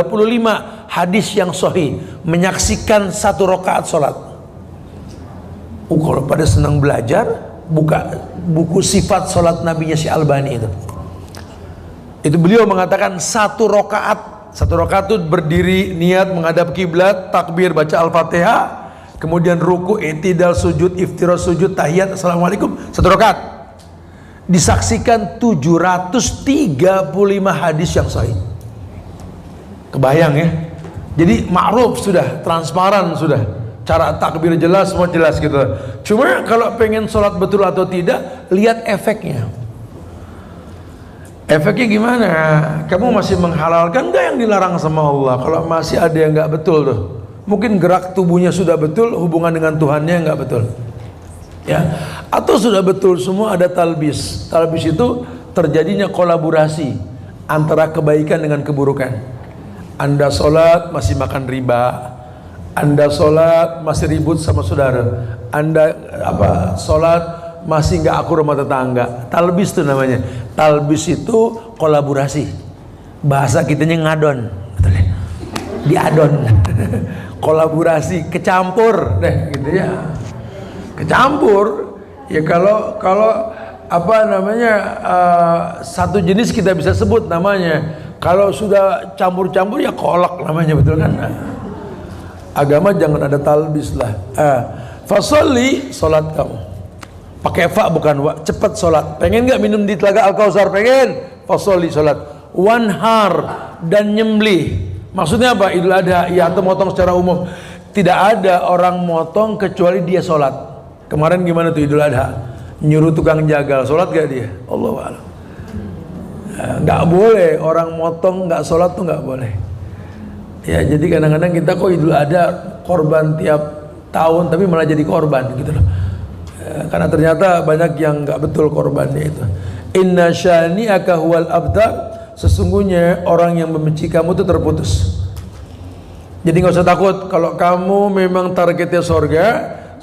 hadis yang sahih menyaksikan 1 rakaat salat. Kalau pada senang belajar, buka buku sifat salat Nabinya si Albani itu. Itu beliau mengatakan 1 rakaat. 1 rakaat itu berdiri, niat menghadap kiblat, takbir, baca Al-Fatihah, kemudian ruku, i'tidal, sujud, iftiras, sujud, tahiyat, assalamualaikum, 1 rakaat. Disaksikan 735 hadis yang sahih. Kebayang ya? Jadi ma'ruf sudah, transparan sudah. Cara takbir jelas, semua jelas gitu. Cuma kalau pengen sholat betul atau tidak, lihat efeknya. Efeknya gimana? Kamu masih menghalalkan nggak yang dilarang sama Allah? Kalau masih ada yang nggak betul tuh, mungkin gerak tubuhnya sudah betul, hubungan dengan Tuhannya nggak betul, ya. Atau sudah betul semua, ada talbis. Talbis itu terjadinya kolaborasi antara kebaikan dengan keburukan. Anda sholat masih makan riba, Anda sholat masih ribut sama saudara, Anda sholat masih nggak akur sama tetangga. Talbis itu namanya. Talbis itu kolaborasi. Bahasa kitanya ngadon, betul ya? Diadon. Kolaborasi, kecampur deh gitu ya. Kecampur. Ya kalau apa namanya, satu jenis kita bisa sebut namanya. Kalau sudah campur-campur ya kolak namanya, betul kan? Agama jangan ada talbis lah. Fasolli, salat kamu. Pakai fa bukan wa, cepat sholat. Pengen nggak minum di telaga Al-Kautsar? Pengen? Fasolli, sholat. Wanhar, dan nyembelih. Maksudnya apa? Idul Adha, ya, atau motong secara umum. Tidak ada orang motong kecuali dia sholat. Kemarin gimana tuh Idul Adha? Nyuruh tukang jagal sholat gak dia? Allahu a'lam. Nggak boleh orang motong nggak sholat tuh nggak boleh. Ya jadi kadang-kadang kita kok Idul Adha korban tiap tahun tapi malah jadi korban gitu loh. Karena ternyata banyak yang nggak betul korbannya itu. Inna syani'aka huwal abtar, sesungguhnya orang yang membenci kamu itu terputus. Jadi nggak usah takut kalau kamu memang targetnya surga,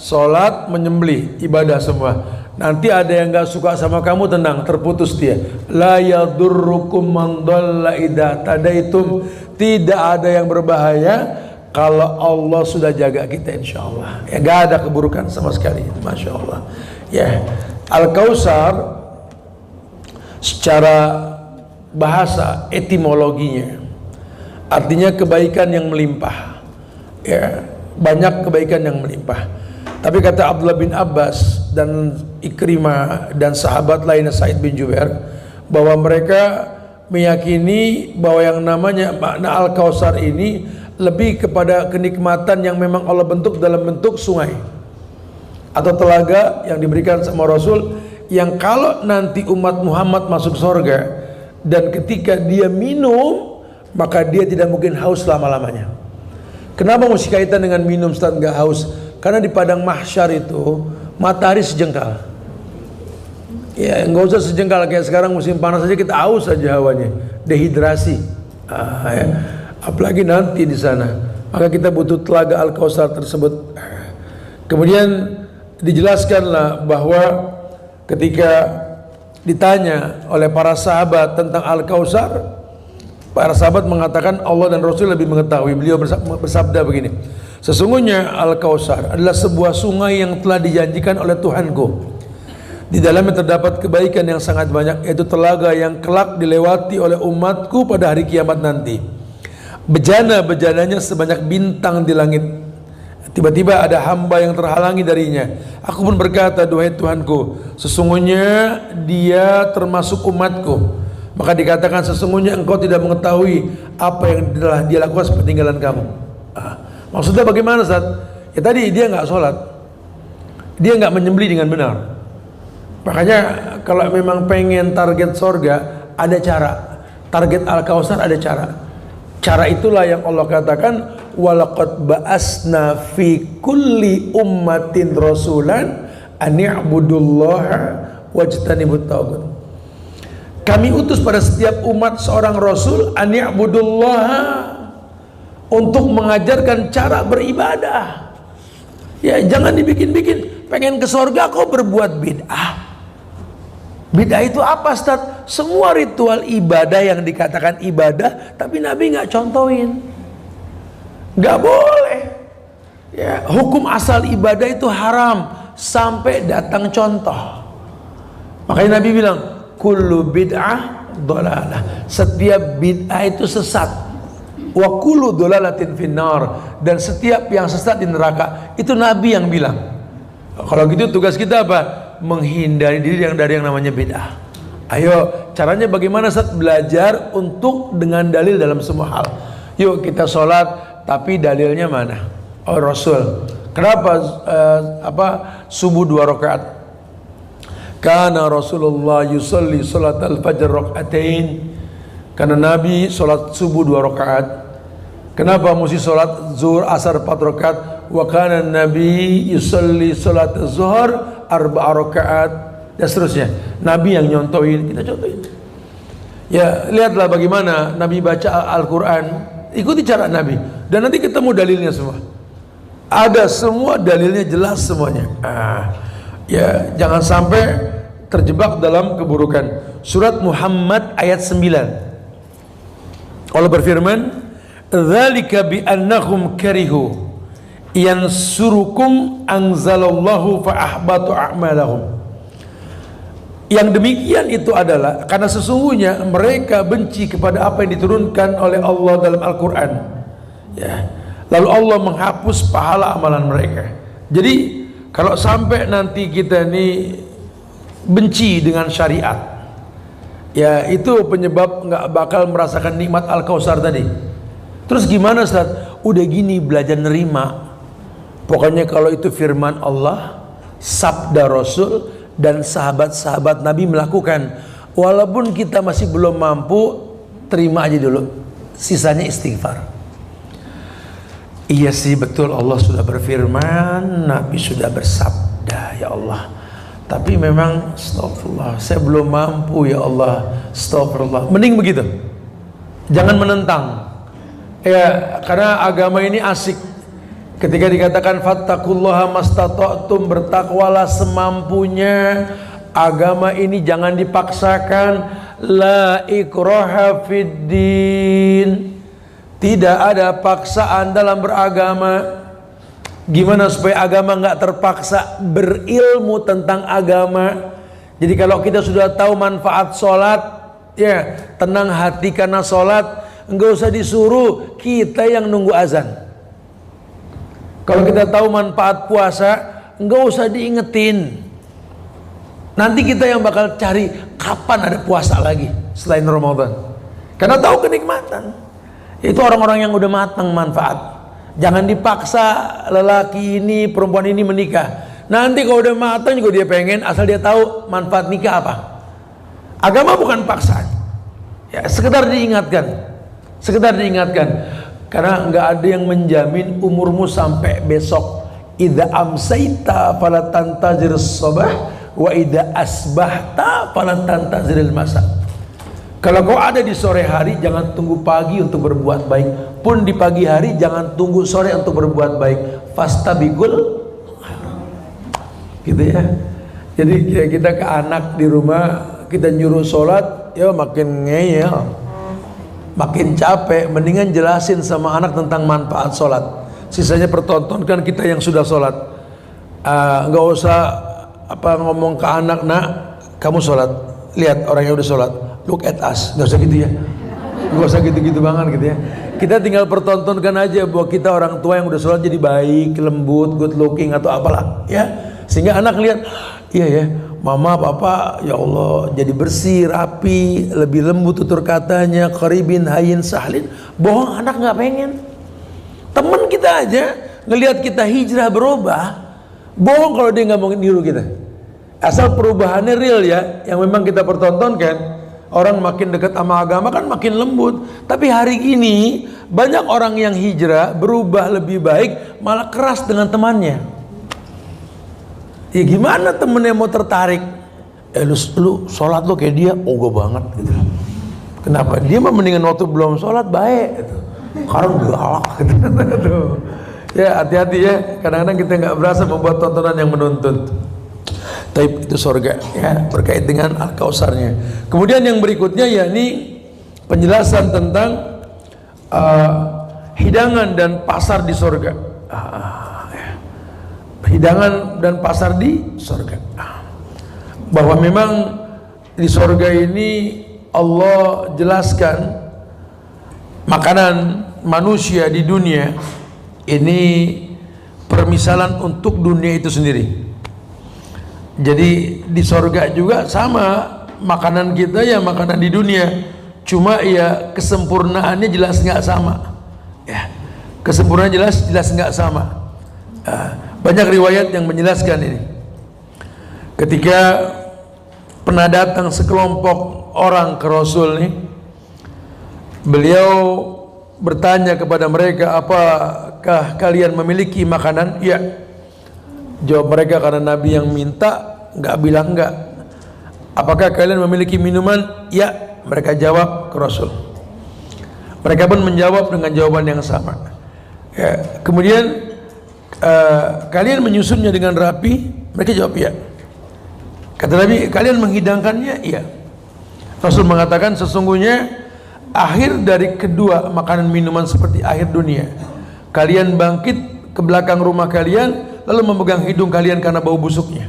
sholat, menyembelih, ibadah semua. Nanti ada yang nggak suka sama kamu, tenang, terputus dia. La yadurrukum man dhalla idza tadaitum, tidak ada yang berbahaya kalau Allah sudah jaga kita, insya Allah. Ya nggak ada keburukan sama sekali, masya Allah. Ya, Al-Kautsar secara bahasa etimologinya artinya kebaikan yang melimpah. Ya, banyak kebaikan yang melimpah. Tapi kata Abdullah bin Abbas dan Ikrimah dan sahabat lainnya Sa'id bin Jubair bahwa mereka meyakini bahwa yang namanya makna Al-Kautsar ini lebih kepada kenikmatan yang memang Allah bentuk dalam bentuk sungai atau telaga yang diberikan sama Rasul, yang kalau nanti umat Muhammad masuk surga dan ketika dia minum maka dia tidak mungkin haus lama-lamanya. Kenapa mesti kaitan dengan minum Ustaz nggak haus? Karena di padang mahsyar itu matahari sejengkal. Ya nggak usah sejengkal kayak sekarang musim panas saja kita haus saja hawanya, dehidrasi. Ya. Apalagi nanti di sana, maka kita butuh telaga Al-Kautsar tersebut. Kemudian dijelaskanlah bahwa ketika ditanya oleh para sahabat tentang Al-Kautsar, para sahabat mengatakan Allah dan Rasul lebih mengetahui. Beliau bersabda begini, sesungguhnya Al-Kautsar adalah sebuah sungai yang telah dijanjikan oleh Tuhanku. Di dalamnya terdapat kebaikan yang sangat banyak, yaitu telaga yang kelak dilewati oleh umatku pada hari kiamat nanti. Bejana-bejananya sebanyak bintang di langit. Tiba-tiba ada hamba yang terhalangi darinya. Aku pun berkata, duhai Tuhanku, sesungguhnya dia termasuk umatku. Maka dikatakan, sesungguhnya engkau tidak mengetahui apa yang telah dia lakukan sepeninggalan kamu. Maksudnya bagaimana Ustaz? Ya tadi dia nggak sholat, dia nggak menyembelih dengan benar. Makanya kalau memang pengen target sorga, ada cara. Target Al-Kautsar ada cara. Cara itulah yang Allah katakan, walaqad ba'asna fi kulli ummatin rasulan an i'budullaha wajtanibut taghut. Kami utus pada setiap umat seorang rasul an i'budullaha, untuk mengajarkan cara beribadah. Ya jangan dibikin-bikin, pengen ke surga kok berbuat bid'ah. Bid'ah itu apa Ustaz? Semua ritual ibadah yang dikatakan ibadah tapi Nabi nggak contohin, nggak boleh. Ya, hukum asal ibadah itu haram sampai datang contoh. Makanya Nabi bilang kullu bid'ah dhalalah, setiap bid'ah itu sesat. Wa kullu dhalalatin finnar, dan setiap yang sesat di neraka. Itu Nabi yang bilang. Kalau gitu tugas kita apa? Menghindari diri dari yang namanya bid'ah. Ayo, caranya bagaimana Ustaz? Belajar untuk dengan dalil dalam semua hal. Yuk kita sholat, tapi dalilnya mana? Oh Rasul. Kenapa subuh 2 rakaat? Karena Rasulullah yusalli salat al-fajr rakaatain. Karena Nabi sholat subuh 2 rakaat. Kenapa mesti sholat zuhur asar 4 rakaat? Wa kana Nabi yusalli salat az-zuhr 4 rakaat, dan seterusnya. Nabi yang nyontohin, kita contohin. Ya lihatlah bagaimana Nabi baca Al-Quran, ikuti cara Nabi, dan nanti ketemu dalilnya semua. Ada semua dalilnya jelas semuanya. Ya jangan sampai terjebak dalam keburukan. Surat Muhammad ayat 9, Allah berfirman, dzalika bi annahum karihu yansurukum anzalallahu fa ahbatu a'malahum. Yang demikian itu adalah karena sesungguhnya mereka benci kepada apa yang diturunkan oleh Allah dalam Al-Quran. Ya. Lalu Allah menghapus pahala amalan mereka. Jadi kalau sampai nanti kita ini benci dengan syariat, ya itu penyebab nggak bakal merasakan nikmat Al-Kautsar tadi. Terus gimana Ustaz? Udah gini belajar nerima. Pokoknya kalau itu firman Allah, sabda Rasul dan sahabat-sahabat Nabi melakukan. Walaupun kita masih belum mampu, terima aja dulu, sisanya istighfar. Iya sih betul, Allah sudah berfirman, Nabi sudah bersabda, ya Allah, tapi memang astagfirullah, saya belum mampu ya Allah, astagfirullah. Mending begitu, jangan menentang ya, karena agama ini asik. Ketika dikatakan fattaqullaha mastata'tum, bertakwalah semampunya. Agama ini jangan dipaksakan. La ikraha fid din, tidak ada paksaan dalam beragama. Gimana supaya agama nggak terpaksa? Berilmu tentang agama. Jadi kalau kita sudah tahu manfaat sholat, ya tenang hati karena sholat, nggak usah disuruh, kita yang nunggu azan. Kalau kita tahu manfaat puasa, nggak usah diingetin. Nanti kita yang bakal cari kapan ada puasa lagi selain Ramadan. Karena tahu kenikmatan. Itu orang-orang yang udah matang manfaat. Jangan dipaksa lelaki ini, perempuan ini menikah. Nanti kalau udah matang juga dia pengen, asal dia tahu manfaat nikah apa. Agama bukan paksaan. Ya, sekedar diingatkan. Sekedar diingatkan. Karena nggak ada yang menjamin umurmu sampai besok. Idza amsayta fala tantazir sabah wa idza asbahta fala tantaziril masa. Kalau kau ada di sore hari, jangan tunggu pagi untuk berbuat baik. Pun di pagi hari, jangan tunggu sore untuk berbuat baik. Fastabiqul, gitu ya. Jadi kita ke anak di rumah, kita nyuruh sholat, ya makin ngeyel, makin capek. Mendingan jelasin sama anak tentang manfaat sholat. Sisanya pertontonkan kita yang sudah sholat. Nggak usah ngomong ke anak, nak kamu sholat, lihat orang yang udah sholat, look at us. Nggak usah gitu ya, nggak usah gitu-gitu banget gitu ya. Kita tinggal pertontonkan aja bahwa kita orang tua yang udah sholat jadi baik, lembut, good looking atau apalah ya, sehingga anak lihat, iya ya, mama papa ya Allah jadi bersih, rapi, lebih lembut tutur katanya, qaribin hayyin sahlin. Bohong anak nggak pengen. Temen kita aja ngelihat kita hijrah berubah, bohong kalau dia nggak mau niru kita. Asal perubahannya real ya, yang memang kita pertontonkan. Orang makin dekat sama agama kan makin lembut. Tapi hari ini banyak orang yang hijrah berubah lebih baik, malah keras dengan temannya. Ya gimana temennya mau tertarik? Lu sholat lo kayak dia, ogo banget gitu. Kenapa? Dia mah mendingan waktu belum sholat baik gitu. Sekarang galak gitu. Ya hati-hati ya, kadang-kadang kita nggak berasa membuat tontonan yang menuntut. Taib itu surga ya, berkait dengan Al-Kausarnya. Kemudian yang berikutnya yakni penjelasan tentang hidangan dan pasar di surga. Ya. Hidangan dan pasar di surga. Bahwa memang di surga ini Allah jelaskan makanan manusia di dunia ini permisalan untuk dunia itu sendiri. Jadi di sorga juga sama, makanan kita ya makanan di dunia, cuma ya kesempurnaannya jelas nggak sama. Ya, kesempurnaan jelas nggak sama. Banyak riwayat yang menjelaskan ini. Ketika pernah datang sekelompok orang ke Rasul nih, beliau bertanya kepada mereka, apakah kalian memiliki makanan? Ya. Jawab mereka karena Nabi yang minta, nggak bilang enggak. Apakah kalian memiliki minuman? Ya, mereka jawab ke Rasul. Mereka pun menjawab dengan jawaban yang sama. Ya, kemudian kalian menyusunnya dengan rapi? Mereka jawab ya. Kata Nabi, kalian menghidangkannya? Iya. Rasul mengatakan sesungguhnya akhir dari kedua makanan minuman seperti akhir dunia. Kalian bangkit ke belakang rumah kalian, lalu memegang hidung kalian karena bau busuknya.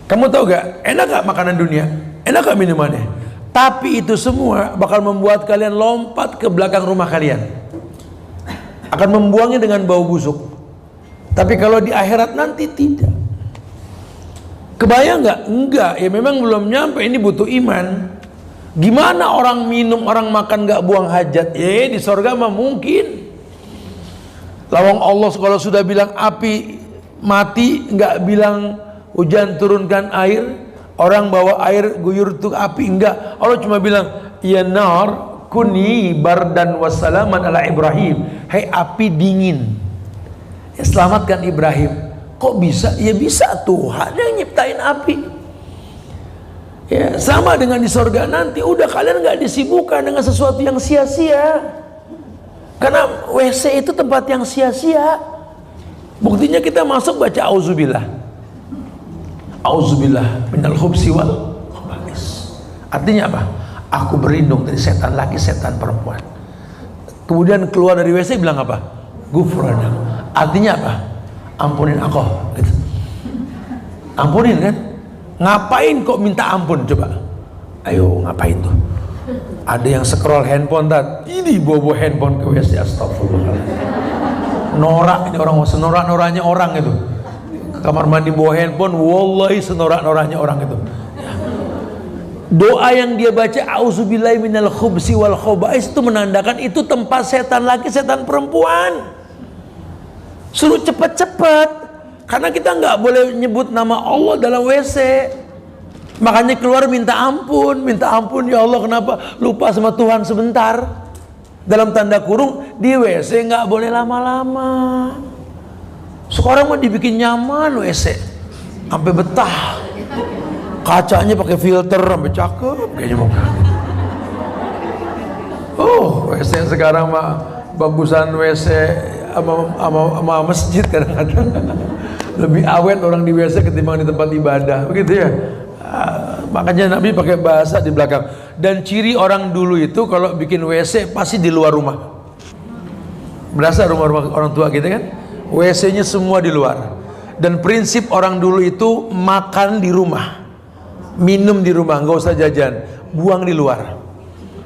Kamu tahu gak, enak gak makanan dunia? Enak gak minumannya? Tapi itu semua bakal membuat kalian lompat ke belakang rumah kalian, akan membuangnya dengan bau busuk. Tapi kalau di akhirat nanti tidak. Kebayang gak? Enggak, ya memang belum nyampe, ini butuh iman. Gimana orang minum, orang makan gak buang hajat? Ya di surga mah mungkin. Lawang Allah kalau sudah bilang api mati, nggak bilang hujan turunkan air, orang bawa air guyur untuk api, enggak. Allah cuma bilang, ya nar kuni bardan wassalaman ala Ibrahim, hai api dingin, ya, selamatkan Ibrahim. Kok bisa? Ya bisa, Tuhan yang nyiptain api. Ya, sama dengan di sorga nanti, udah kalian nggak disibukkan dengan sesuatu yang sia-sia. Karena WC itu tempat yang sia-sia. Buktinya kita masuk baca auzubillah. Auzubillah minal khubsi wal khaba'is. Artinya apa? Aku berlindung dari setan laki, setan perempuan. Kemudian keluar dari WC bilang apa? Ghufranak. Artinya apa? Ampunin aku. Gitu. Ampunin kan? Ngapain kok minta ampun coba? Ayo ngapain tuh? Ada yang scroll handphone ini bawa handphone ke WC, astagfirullahaladzim. Norak ini orang, senorak-noraknya orang itu. Ke kamar mandi bawa handphone, wallahi senorak-noraknya orang itu. Doa yang dia baca auzubillahi minal khubsi wal khaba'is itu menandakan itu tempat setan laki, setan perempuan. Suruh cepet-cepet. Karena kita nggak boleh nyebut nama Allah dalam WC. Makanya keluar minta ampun ya Allah, kenapa lupa sama Tuhan sebentar. Dalam tanda kurung, di WC nggak boleh lama-lama. Sekarang mah dibikin nyaman WC, sampai betah. Kacanya pakai filter, sampai cakep kayaknya mau. Oh, WC sekarang mah bagusan WC sama masjid kadang-kadang. Lebih awet orang di WC ketimbang di tempat ibadah, begitu ya. Makanya Nabi pakai bahasa di belakang. Dan ciri orang dulu itu kalau bikin WC pasti di luar rumah. Berasa rumah-rumah orang tua gitu kan, WC-nya semua di luar. Dan prinsip orang dulu itu makan di rumah, minum di rumah, nggak usah jajan, buang di luar.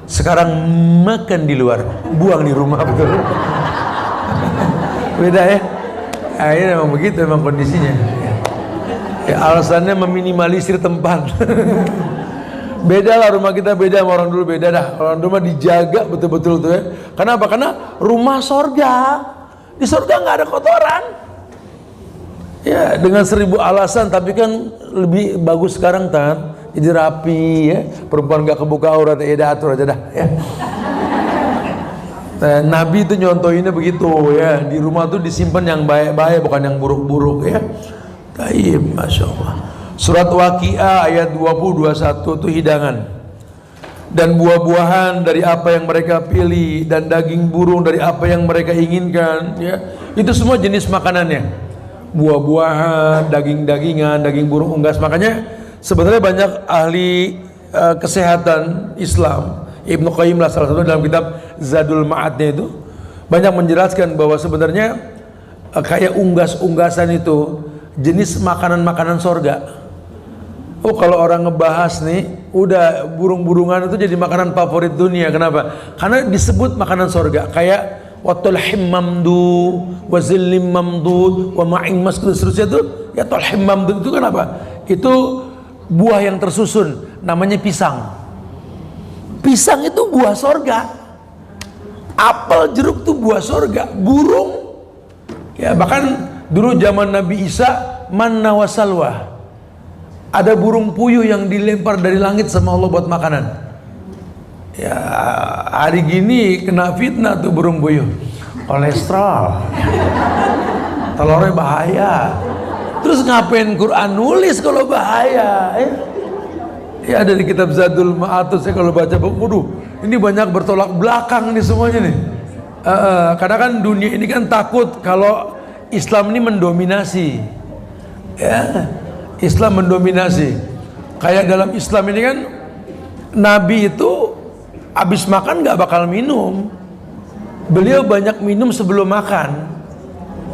Sekarang makan di luar, buang di rumah, betul. Beda ya. Akhirnya memang begitu, memang kondisinya. Ya, alasannya meminimalisir tempat. Beda lah rumah kita, beda sama orang dulu, beda dah. Orang dulu mah dijaga betul-betul tuh ya. Kenapa? Karena rumah sorga. Di sorga nggak ada kotoran. Ya, dengan 1000 alasan, tapi kan lebih bagus sekarang kan. Jadi rapi ya. Perempuan nggak kebuka aurat, ya atur aja dah ya. Nah, Nabi itu nyontohinnya begitu ya, di rumah tuh disimpan yang baik-baik, bukan yang buruk-buruk ya. Taib, masya Allah. Surat Waqiah ayat 20-21 itu hidangan. Dan buah-buahan dari apa yang mereka pilih, dan daging burung dari apa yang mereka inginkan ya. Itu semua jenis makanannya. Buah-buahan, daging-dagingan, daging burung unggas. Makanya sebenarnya banyak ahli kesehatan Islam, Ibnu Qayyim lah salah satu dalam kitab Zadul Ma'adnya itu banyak menjelaskan bahwa sebenarnya kayak unggas-unggasan itu jenis makanan-makanan sorga. Oh, kalau orang ngebahas nih, udah burung-burungan itu jadi makanan favorit dunia. Kenapa? Karena disebut makanan sorga. Kayak watulhim mamdu, wazillim mamdud, wa ma'ing maskud, seterusnya itu ya tulhim mamdud itu kenapa? Itu buah yang tersusun, namanya pisang. Pisang itu buah sorga. Apel, jeruk itu buah sorga. Burung ya, bahkan dulu zaman Nabi Isa, manna wa salwa, ada burung puyuh yang dilempar dari langit sama Allah buat makanan. Ya, hari gini kena fitnah tuh burung puyuh, kolesterol, telurnya bahaya. Terus ngapain Quran nulis kalau bahaya ya? Ya, dari kitab Zadul Ma'ad saya kalau baca, waduh, ini banyak bertolak belakang nih semuanya nih. Karena kan dunia ini kan takut kalau Islam ini mendominasi. Ya, Islam mendominasi. Kayak dalam Islam ini kan Nabi itu habis makan nggak bakal minum. Beliau banyak minum sebelum makan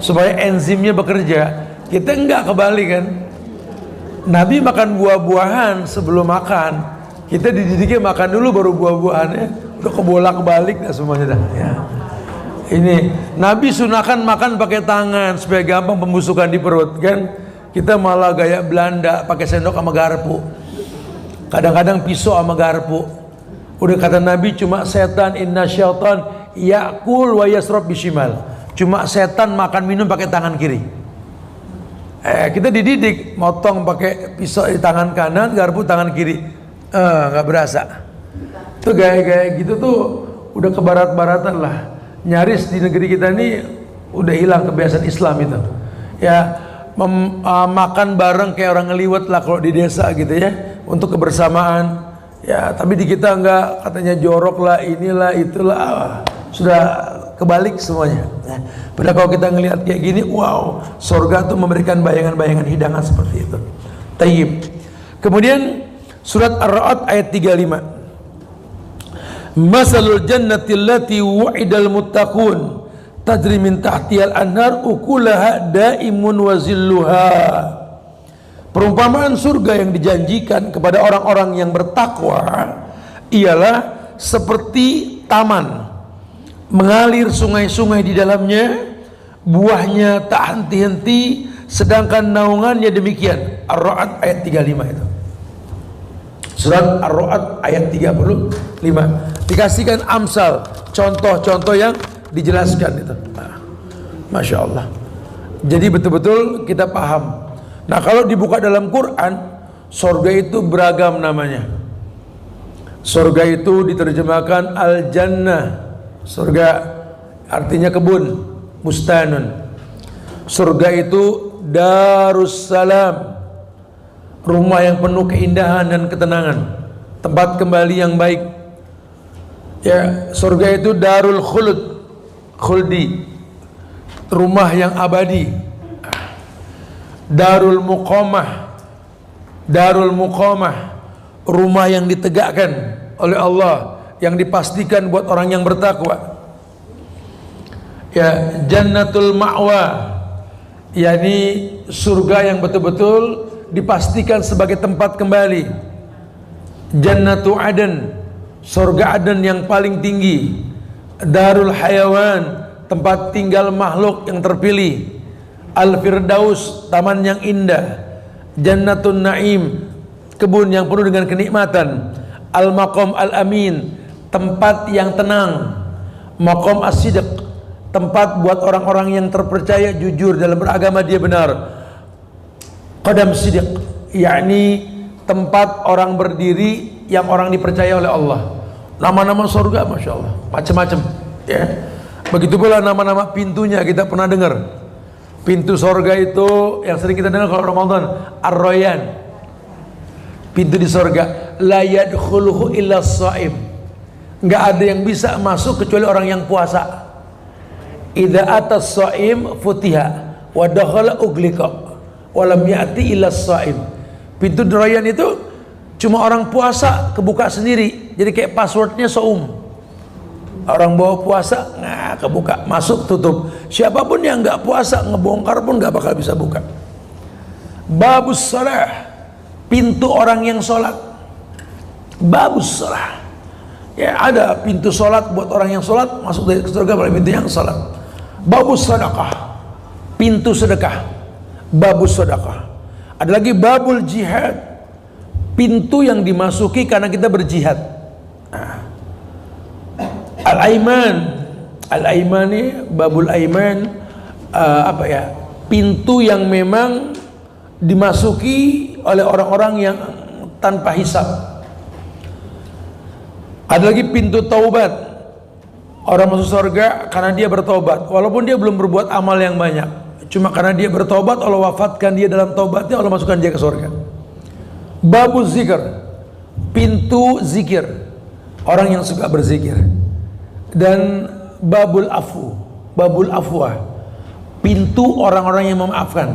supaya enzimnya bekerja. Kita enggak, kebalik kan. Nabi makan buah-buahan sebelum makan. Kita dididiknya makan dulu baru buah-buahannya. Udah kebolak-balik dah semuanya dah ya. Ini Nabi sunahkan makan pakai tangan supaya gampang pembusukan di perut kan. Kita malah gaya Belanda pakai sendok sama garpu. Kadang-kadang pisau sama garpu. Udah kata Nabi, cuma setan, inna syaitan yakul wa yasrab bishimal. Cuma setan makan minum pakai tangan kiri. Kita dididik motong pakai pisau di tangan kanan, garpu tangan kiri, nggak berasa. Tuh gaya-gaya gitu tuh udah kebarat-baratan lah. Nyaris di negeri kita ini udah hilang kebiasaan Islam itu. Ya makan bareng kayak orang ngeliwet lah kalau di desa gitu ya, untuk kebersamaan. Ya tapi di kita enggak, katanya jorok lah, inilah itulah, sudah kebalik semuanya. Padahal kalau kita ngelihat kayak gini, wow, surga tuh memberikan bayangan-bayangan hidangan seperti itu. Tayyib. Kemudian surat Ar-Ra'd ayat 35. Masalul jannati allati wu'idal muttaqun tajri min tahtihal anhar ukulaha daimun wa zilluha. Perumpamaan surga yang dijanjikan kepada orang-orang yang bertakwa ialah seperti taman, mengalir sungai-sungai di dalamnya, buahnya tak henti-henti, sedangkan naungannya demikian. Ar-Ra'd ayat 35 itu. Surat Ar-Ra'd ayat 35 dikasihkan amsal, contoh-contoh yang dijelaskan itu. Masya Allah. Jadi betul-betul kita paham. Nah kalau dibuka dalam Quran, surga itu beragam namanya. Surga itu diterjemahkan al-jannah, surga artinya kebun, bustanun. Surga itu darussalam, rumah yang penuh keindahan dan ketenangan, tempat kembali yang baik. Ya, surga itu darul khuld, khuldi, rumah yang abadi. Darul muqamah, darul muqamah, rumah yang ditegakkan oleh Allah, yang dipastikan buat orang yang bertakwa. Ya, jannatul ma'wa, yakni surga yang betul-betul dipastikan sebagai tempat kembali. Jannatu Aden, surga Aden yang paling tinggi. Darul hayawan, tempat tinggal makhluk yang terpilih. Al-Firdaus, taman yang indah. Jannatun Naim, kebun yang penuh dengan kenikmatan. Al-Maqam Al-Amin, tempat yang tenang. Maqam As-Sidq, tempat buat orang-orang yang terpercaya, jujur dalam beragama, dia benar. Qadam Sidq, yakni tempat orang berdiri yang orang dipercaya oleh Allah. Nama-nama surga Masya Allah macam-macam ya. Begitu pula nama-nama pintunya kita pernah dengar. Pintu surga itu yang sering kita dengar kalau Ramadan, Ar-Rayyan, pintu di surga. La yadkhuluhu illa shaim, nggak ada yang bisa masuk kecuali orang yang puasa. Idza atas shaim futiha wa dakhala ugliqa walam ya'ti illa shaim. Pintu Rayyan itu cuma orang puasa kebuka sendiri, jadi kayak passwordnya saum. Orang bawa puasa, nah kebuka, masuk, tutup. Siapapun yang nggak puasa ngebongkar pun nggak bakal bisa buka. Babus salah, pintu orang yang sholat. Babus salah, ya ada pintu sholat buat orang yang sholat masuk dari surga melalui pintu yang sholat. Babus sedekah, pintu sedekah. Babus sedekah. Ada lagi babul jihad, pintu yang dimasuki karena kita berjihad. Al-Aiman, Al-Aiman ini babul Aiman, apa ya, pintu yang memang dimasuki oleh orang-orang yang tanpa hisab. Ada lagi pintu taubat, orang masuk surga karena dia bertobat walaupun dia belum berbuat amal yang banyak, cuma karena dia bertobat Allah wafatkan dia dalam taubatnya, Allah masukkan dia ke surga. Babul zikr, pintu zikir, orang yang suka berzikir. Dan babul afu, babul afwah, pintu orang-orang yang memaafkan.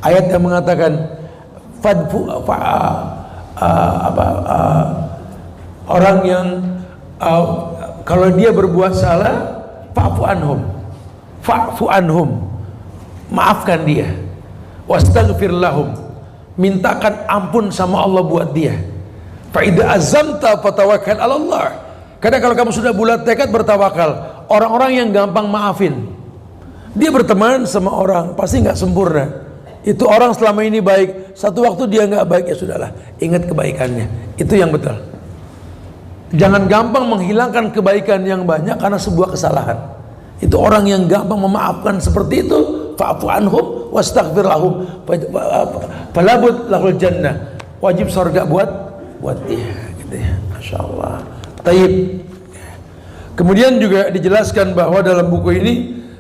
Ayat yang mengatakan orang yang kalau dia berbuat salah, fa'fu anhum, fa'fu anhum, maafkan dia. Wastaghfir lahum, mintakan ampun sama Allah buat dia. Fa idza azamta fatawakkal 'ala Allah. Karena kalau kamu sudah bulat tekad bertawakal, orang-orang yang gampang maafin, dia berteman sama orang pasti nggak sempurna. Itu orang selama ini baik, satu waktu dia nggak baik, ya sudahlah, ingat kebaikannya. Itu yang betul. Jangan gampang menghilangkan kebaikan yang banyak karena sebuah kesalahan. Itu orang yang gampang memaafkan seperti itu. Fa'fu anhum wastaghfir lahum falabud lahul jannah. Wajib surga buat dia gitu ya. Masyaallah. Taib. Kemudian juga dijelaskan bahwa dalam buku ini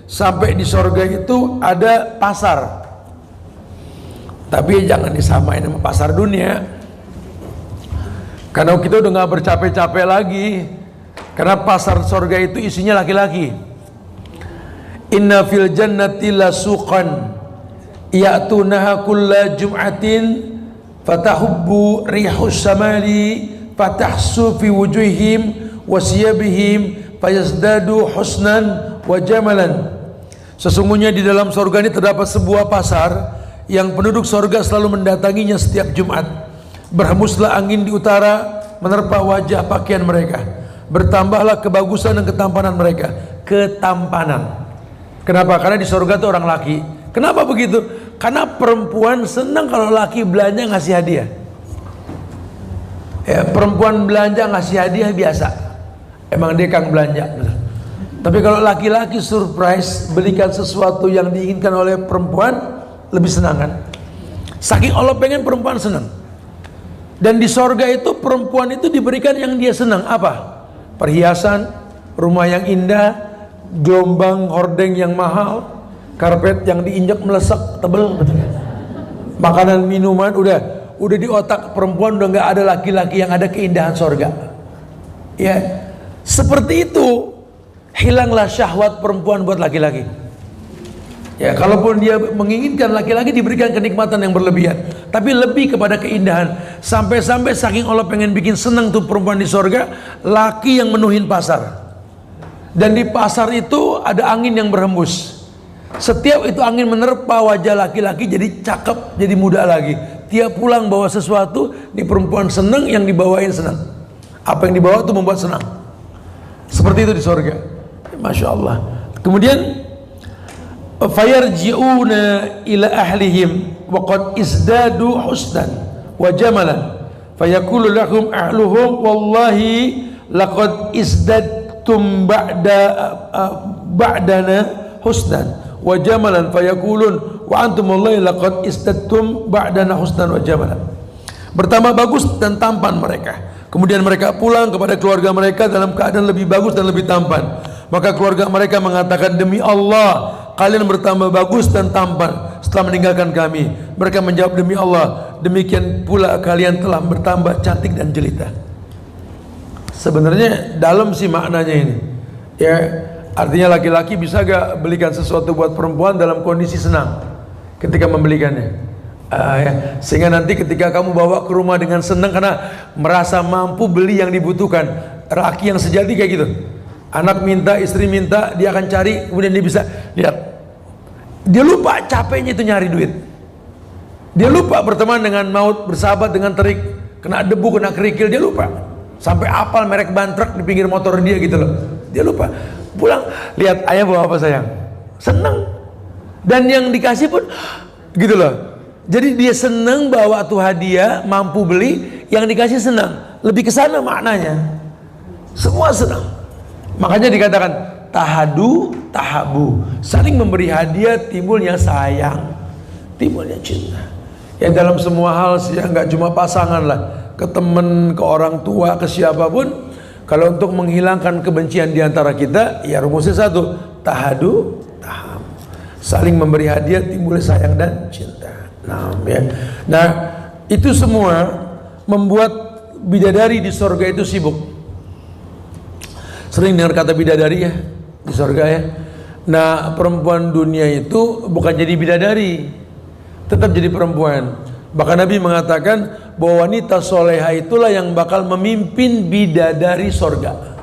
sampai di surga itu ada pasar. Tapi jangan disamain sama pasar dunia. Karena kita udah gak bercapek-capek lagi. Karena pasar surga itu isinya laki-laki. Inna fil jannati lasuqan ya'tunaha kulla jum'atin fatahubbu rihus samali fatahsu fi wujuhim wasiyabihim fayazdadu husnan wa jamalan. Sesungguhnya di dalam surga ini terdapat sebuah pasar yang penduduk surga selalu mendatanginya setiap Jumat. Berhembuslah angin di utara menerpa wajah pakaian mereka, bertambahlah kebagusan dan ketampanan mereka. Ketampanan. Kenapa? Karena di surga itu orang laki. Kenapa begitu? Karena perempuan senang kalau laki belanja ngasih hadiah. Ya, perempuan belanja ngasih hadiah biasa. Emang dia kang belanja. Tapi kalau laki-laki surprise belikan sesuatu yang diinginkan oleh perempuan, lebih senang kan? Saking Allah pengen perempuan senang. Dan di sorga itu perempuan itu diberikan yang dia senang. Apa? Perhiasan, rumah yang indah, gelombang hordeng yang mahal, karpet yang diinjak melesak tebel, makanan minuman udah di otak perempuan udah nggak ada laki-laki yang ada keindahan sorga. Ya, seperti itu hilanglah syahwat perempuan buat laki-laki. Ya, kalaupun dia menginginkan laki-laki diberikan kenikmatan yang berlebihan, tapi lebih kepada keindahan. Sampai-sampai saking Allah pengen bikin senang tuh perempuan di sorga, laki yang menuhin pasar. Dan di pasar itu ada angin yang berhembus. Setiap itu angin menerpa wajah laki-laki jadi cakep, jadi muda lagi. Tiap pulang bawa sesuatu, di perempuan senang, yang dibawain senang. Apa yang dibawa itu membuat senang. Seperti itu di sorga. Masya Allah. Kemudian fayarji'una ila ahlihim wa qad izdadu husnan wa jamalan fayaqulu lahum ahluhum wallahi laqad izdadtum ba'dana husnan wa jamalan fayaqulun wa antum wallahi laqad izdadtum ba'dana husnan wa jamalan. Bertambah bagus dan tampan mereka. Kemudian mereka pulang kepada keluarga mereka dalam keadaan lebih bagus dan lebih tampan. Maka keluarga mereka mengatakan, demi Allah kalian bertambah bagus dan tampan setelah meninggalkan kami. Mereka menjawab, demi Allah demikian pula kalian telah bertambah cantik dan jelita. Sebenarnya dalam sih maknanya ini. Ya, artinya laki-laki bisa gak belikan sesuatu buat perempuan dalam kondisi senang ketika membelikannya. Ya. Sehingga nanti ketika kamu bawa ke rumah dengan senang karena merasa mampu beli yang dibutuhkan. Laki yang sejati kayak gitu. Anak minta, istri minta, dia akan cari, kemudian dia bisa lihat. Dia lupa capeknya itu nyari duit. Dia lupa berteman dengan maut, bersahabat dengan terik, kena debu, kena kerikil, dia lupa. Sampai apal merek ban truk di pinggir motor dia gitu loh. Dia lupa. Pulang, lihat ayah bawa apa sayang. Senang. Dan yang dikasih pun gitu loh. Jadi dia senang bawa tuh hadiah, mampu beli, yang dikasih senang. Lebih ke sana maknanya. Semua senang. Makanya dikatakan tahadu tahabu, saling memberi hadiah timbulnya sayang, timbulnya cinta. Ya dalam semua hal sih, nggak cuma pasangan lah, ke temen, ke orang tua, ke siapapun. Kalau untuk menghilangkan kebencian diantara kita, ya rumusnya satu, tahadu tahabu, saling memberi hadiah timbulnya sayang dan cinta. Nah itu semua membuat bidadari di surga itu sibuk. Sering dengar kata bidadari ya di surga ya. Nah perempuan dunia itu bukan jadi bidadari, tetap jadi perempuan. Bahkan Nabi mengatakan bahwa wanita soleha itulah yang bakal memimpin bidadari surga.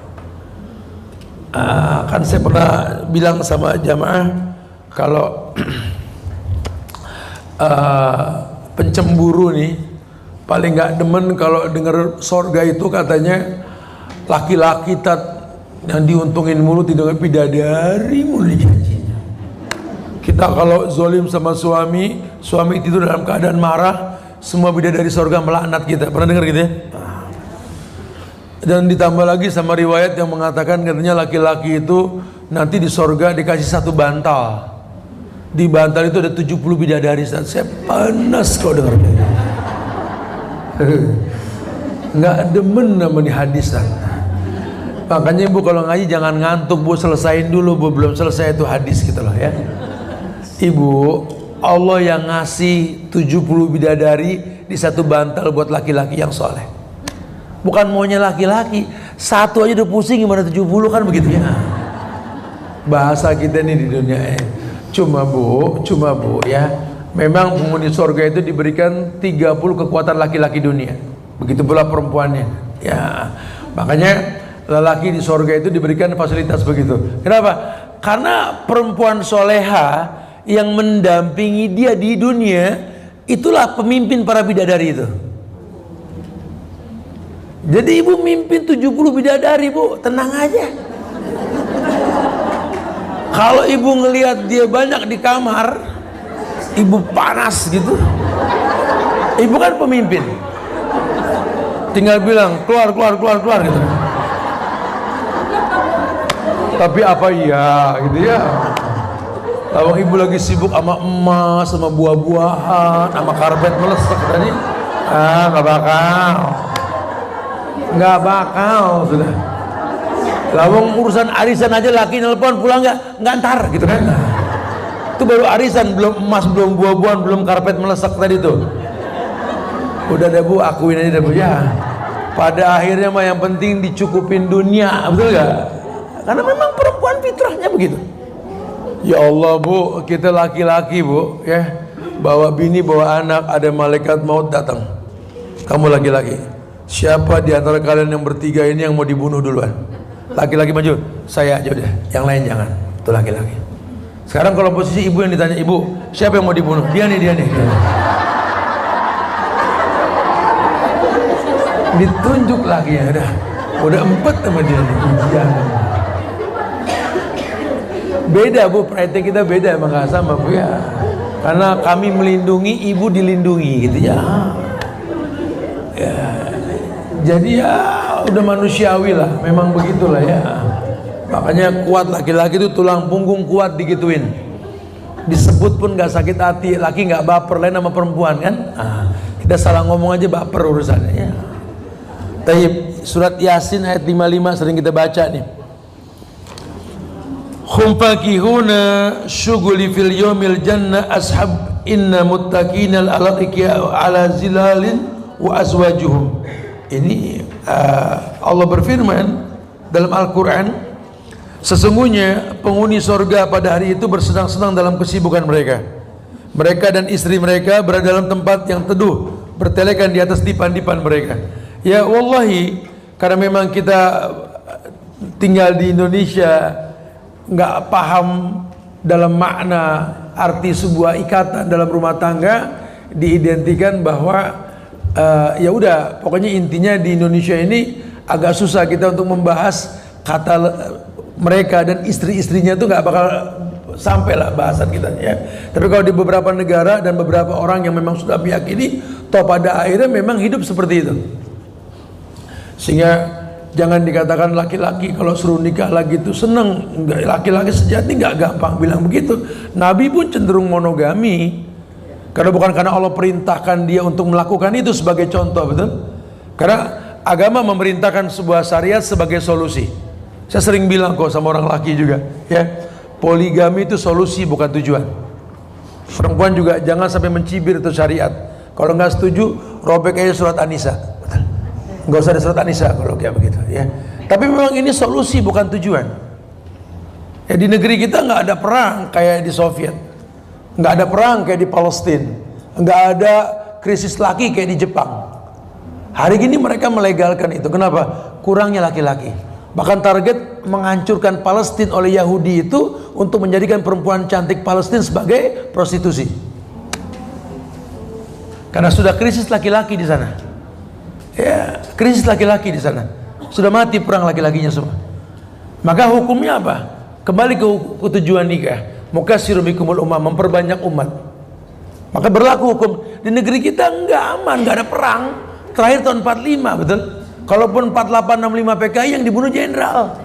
Kan saya pernah bilang sama jamaah, kalau pencemburu nih paling nggak demen kalau dengar surga itu katanya laki-laki yang diuntungin mulu, tidak bidadari mulu dijanjinya. Kita kalau zolim sama suami tidur dalam keadaan marah, semua bidadari surga melaknat kita. Pernah dengar gitu ya? Dan ditambah lagi sama riwayat yang mengatakan katanya laki-laki itu nanti di surga dikasih satu bantal. Di bantal itu ada 70 bidadari. Saya panas kalau dengarnya. Nggak demen namanya hadis. Makanya ibu kalau ngaji jangan ngantuk bu, selesain dulu bu, belum selesai itu hadis gitu loh ya. Ibu, Allah yang ngasih 70 bidadari di satu bantal buat laki-laki yang soleh. Bukan maunya laki-laki, satu aja udah pusing, gimana 70 kan begitu ya. Bahasa kita nih di dunia cuma bu ya, memang penghuni surga itu diberikan 30 kekuatan laki-laki dunia. Begitu pula perempuannya ya. Makanya lelaki di surga itu diberikan fasilitas begitu. Kenapa? Karena perempuan soleha yang mendampingi dia di dunia itulah pemimpin para bidadari itu. Jadi ibu mimpin 70 bidadari bu, tenang aja. Kalau ibu ngelihat dia banyak di kamar, ibu panas gitu. Ibu kan pemimpin, tinggal bilang keluar gitu. Tapi apa iya gitu ya. Kalau ibu lagi sibuk sama emas, sama buah-buahan, sama karpet melesek tadi, nggak bakal sudah. Lawang urusan arisan aja laki nelpon pulang nggak ntar gitu kan. Itu baru arisan, belum emas, belum buah-buahan, belum karpet melesek tadi tuh. Udah deh bu, akuin aja deh bu ya. Pada akhirnya mah yang penting dicukupin dunia, betul nggak? Karena memang perempuan fitrahnya begitu. Ya Allah bu, kita laki-laki bu ya, bawa bini bawa anak, ada malaikat maut datang. Kamu laki-laki, siapa di antara kalian yang bertiga ini yang mau dibunuh duluan? Laki-laki maju, saya aja udah, yang lain jangan. Itu laki-laki. Sekarang kalau posisi ibu yang ditanya, ibu siapa yang mau dibunuh? Dia nih. Ditunjuk lagi ya, udah empet sama dia nih. Beda bu, perhatian kita beda, emang gak sama bu ya. Karena kami melindungi, ibu dilindungi gitu ya. Jadi ya udah manusiawi lah, memang begitulah ya. Makanya kuat laki-laki itu tulang punggung kuat digituin. Disebut pun gak sakit hati, laki gak baper, lain sama perempuan kan. Kita salah ngomong aja baper urusannya ya. Taib, surat Yasin ayat 55 sering kita baca nih. Hum fakihuna syughuli fil yawmil jannah ashab inna muttaqina ala zilalin wa azwajuhum. Ini Allah berfirman dalam Al-Quran, sesungguhnya penghuni surga pada hari itu bersenang-senang dalam kesibukan mereka. Mereka dan istri mereka berada dalam tempat yang teduh, bertelekan di atas dipan-dipan mereka. Ya wallahi, karena memang kita tinggal di Indonesia, nggak paham dalam makna arti sebuah ikatan dalam rumah tangga, diidentikan bahwa ya udah, pokoknya intinya di Indonesia ini agak susah kita untuk membahas kata mereka dan istri-istrinya itu nggak bakal sampai lah bahasan kita ya. Tapi kalau di beberapa negara dan beberapa orang yang memang sudah meyakini, toh pada akhirnya memang hidup seperti itu. Sehingga jangan dikatakan laki-laki kalau suruh nikah lagi itu seneng. Laki-laki sejati nggak gampang bilang begitu. Nabi pun cenderung monogami. Karena bukan karena Allah perintahkan dia untuk melakukan itu sebagai contoh, betul? Karena agama memerintahkan sebuah syariat sebagai solusi. Saya sering bilang kok sama orang laki juga, ya, poligami itu solusi bukan tujuan. Perempuan juga jangan sampai mencibir itu syariat. Kalau nggak setuju, robek aja surat An-Nisa. Nggak usah ada surat An-Nisa kalau kayak begitu, ya. Tapi memang ini solusi bukan tujuan. Ya, di negeri kita nggak ada perang kayak di Soviet. Nggak ada perang kayak di Palestina, nggak ada krisis laki kayak di Jepang. Hari ini mereka melegalkan itu. Kenapa? Kurangnya laki-laki. Bahkan target menghancurkan Palestina oleh Yahudi itu untuk menjadikan perempuan cantik Palestina sebagai prostitusi. Karena sudah krisis laki-laki di sana. Ya, krisis laki-laki di sana. Sudah mati perang laki-lakinya semua. Maka hukumnya apa? Kembali ke tujuan nikah. Mukassiru bikumul ummah, memperbanyak umat. Maka berlaku hukum. Di negeri kita enggak aman, enggak ada perang. Terakhir tahun 45, betul? Kalaupun 48 65 PKI yang dibunuh jenderal.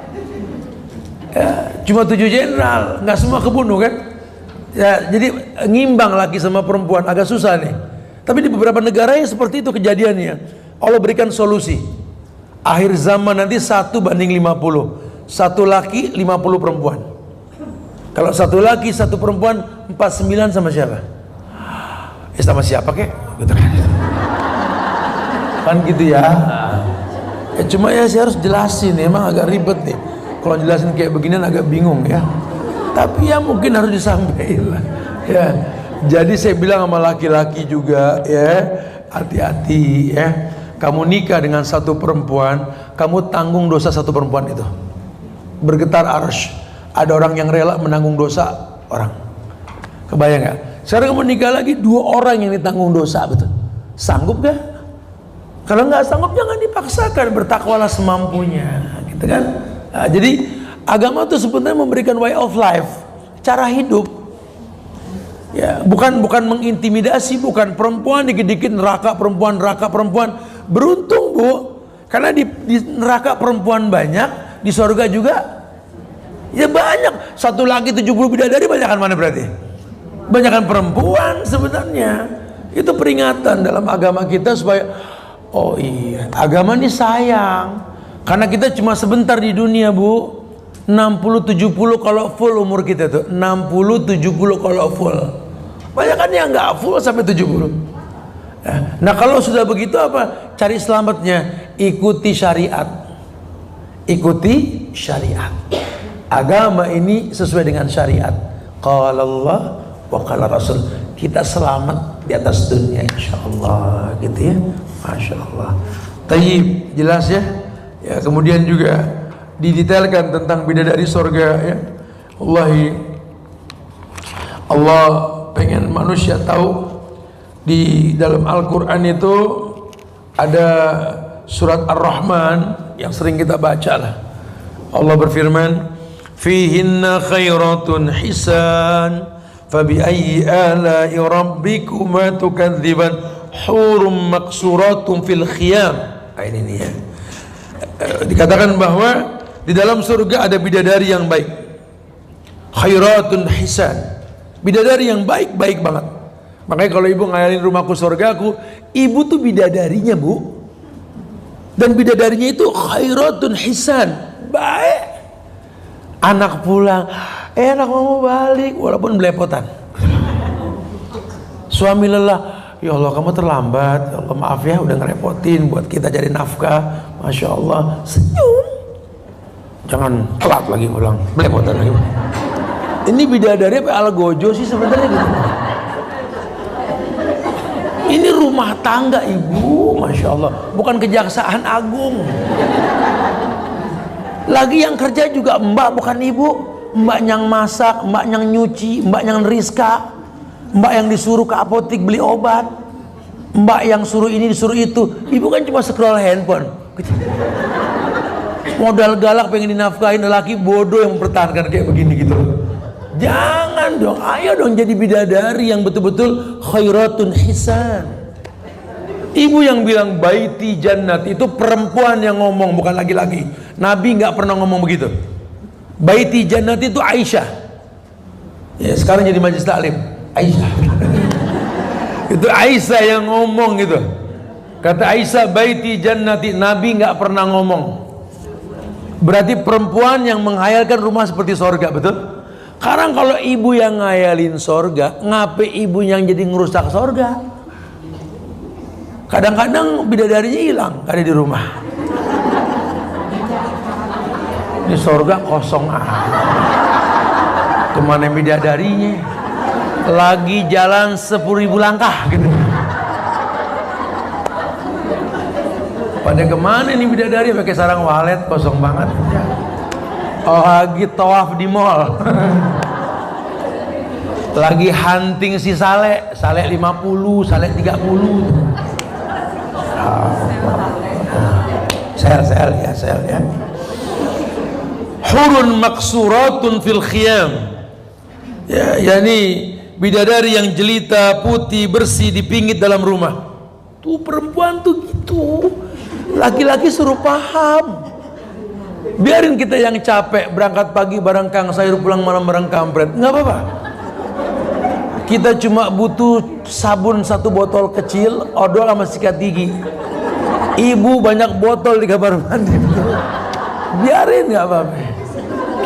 Ya, cuma 7 jenderal, enggak semua kebunuh kan? Ya, jadi ngimbang laki sama perempuan agak susah nih. Tapi di beberapa negara yang seperti itu kejadiannya. Allah berikan solusi. Akhir zaman nanti 1:50. 1 laki 50 perempuan. Kalau 1 laki 1 perempuan 49 sama siapa? Sama siapa kek? Gitu kan. Kan gitu ya. Cuma ya saya harus jelasin, emang agak ribet nih. Kalau jelasin kayak beginian agak bingung ya. Tapi ya mungkin harus disampaikan lah. Ya. Jadi saya bilang sama laki-laki juga ya, hati-hati ya. Kamu nikah dengan 1 perempuan, kamu tanggung dosa 1 perempuan itu. Bergetar arsy. Ada orang yang rela menanggung dosa orang. Kebayang gak? Sekarang kamu nikah lagi 2 orang yang ditanggung dosa, betul? Sanggup gak? Kalau nggak sanggup jangan dipaksakan, bertakwalah semampunya, gitu kan? Nah, jadi agama itu sebenarnya memberikan way of life, cara hidup. Ya, bukan mengintimidasi, bukan perempuan dikit-dikit neraka perempuan. Beruntung Bu, karena di neraka perempuan banyak, di surga juga ya banyak. 1 laki 70 bidadari, banyakan mana berarti? Banyakan perempuan sebenarnya. Itu peringatan dalam agama kita supaya oh iya, agama ini sayang. Karena kita cuma sebentar di dunia Bu. 60-70 kalau full umur kita tuh 60-70 kalau full. Banyak kan yang nggak full sampai 70. Nah kalau sudah begitu apa? Cari selamatnya, ikuti syariat. Ikuti syariat. Agama ini sesuai dengan syariat. Qala Allah wa qala Rasul. Kita selamat di atas dunia insyaallah, gitu ya. Masya Allah. Tayyib, jelas ya. Ya, kemudian juga didetailkan tentang bidadari surga ya. Allah pengen manusia tahu. Di dalam Al-Quran itu ada surat Ar-Rahman yang sering kita baca lah. Allah berfirman, fihinna khairatun hisan fabi ayyi ala'i rabbikuma tukadziban hurum maqsuratun fil khiyam. Nah, ini nih ya. Dikatakan bahwa di dalam surga ada bidadari yang baik, khairatun hisan, bidadari yang baik-baik banget. Makanya kalau ibu ngayalin rumahku surgaku, ibu tuh bidadarinya Bu, dan bidadarinya itu khairatun hisan, baik. Anak pulang, anak mau balik walaupun belepotan. Suami lelah, ya Allah kamu terlambat, ya Allah maaf ya udah ngerepotin buat kita cari nafkah. Masya Allah, senyum, jangan telat lagi pulang, belepotan lagi. Ini bidadari apa algojo sih sebenarnya gitu. Ini rumah tangga ibu, Masya Allah, bukan kejaksaan agung. Lagi yang kerja juga mbak bukan ibu, mbak yang masak, mbak yang nyuci, mbak yang riska, mbak yang disuruh ke apotik beli obat, mbak yang suruh ini disuruh itu. Ibu kan cuma scroll handphone. Modal galak pengen dinafkahin, lelaki bodoh yang mempertahankan kayak begini gitu. Jangan dong, ayo dong jadi bidadari yang betul-betul khairatun hisan. Ibu yang bilang baiti jannat itu perempuan yang ngomong, bukan laki-laki. Nabi nggak pernah ngomong begitu. Baiti jannat itu Aisyah. Ya sekarang jadi majelis taklim Aisyah. Itu Aisyah yang ngomong gitu. Kata Aisyah baiti jannati, Nabi nggak pernah ngomong. Berarti perempuan yang menghayalkan rumah seperti sorga, betul? Sekarang kalau ibu yang ngayalin sorga, ngapain ibu yang jadi ngerusak sorga? Kadang-kadang bidadarinya hilang, ada di rumah. Di sorga kosong kemana bidadarinya? Lagi jalan 10.000 langkah gitu. Pada kemana nih bidadari? Pakai sarang walet, kosong banget. Lagi tawaf di mall. Lagi hunting si Saleh 50, Saleh 30. Sel ya. Hurun maksuratun fil khiyam. Ya, yakni bidadari yang jelita, putih, bersih dipingit dalam rumah. Tuh perempuan tuh gitu. Laki-laki suruh paham. Biarin kita yang capek berangkat pagi bareng kang sayur, pulang malam bareng kampret, nggak apa-apa. Kita cuma butuh sabun 1 botol kecil, odol sama sikat gigi. Ibu banyak botol di kamar mandi. Biarin nggak apa-apa.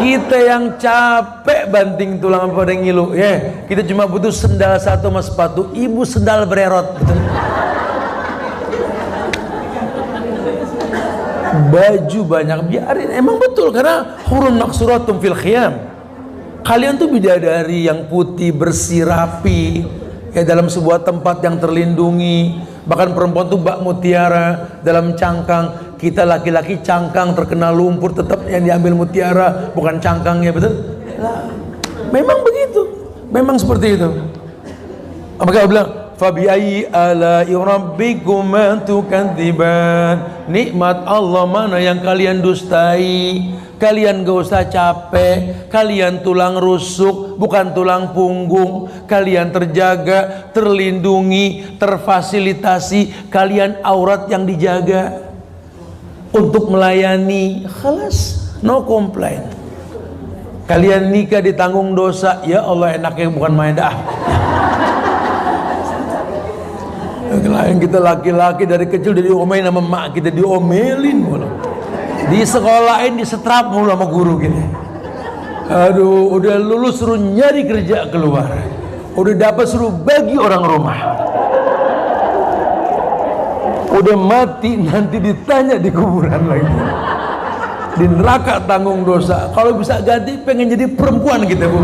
Kita yang capek banting tulang pada ngilu, ya. Kita cuma butuh sendal 1 sama sepatu. Ibu sendal bererot, betul. Baju banyak, biarin. Emang betul, karena hurun maksuratum fil khiyam. Kalian tuh bidadari yang putih, bersih, rapi, ya, dalam sebuah tempat yang terlindungi. Bahkan perempuan tuh bak mutiara dalam cangkang. Kita laki-laki cangkang terkena lumpur, tetap yang diambil mutiara, bukan cangkangnya, betul? Nah, memang begitu, memang seperti itu. Maka bilang, fabi'ayyi ala'i rabbikuma tukadziban. Nikmat Allah mana yang kalian dustai? Kalian gak usah capek, kalian tulang rusuk bukan tulang punggung, kalian terjaga, terlindungi, terfasilitasi, kalian aurat yang dijaga untuk melayani. Khalas, no complain. Kalian nikah ditanggung dosa, ya Allah enaknya bukan main dah. Kalian kita laki-laki dari kecil diomelin sama mak kita, diomelin mulu. Di sekolahin, disetrap mulu sama guru gitu. Aduh, udah lulus suruh nyari kerja keluar, udah dapat suruh bagi orang rumah, udah mati nanti ditanya di kuburan lagi, di neraka tanggung dosa. Kalau bisa ganti pengen jadi perempuan kita, Bu.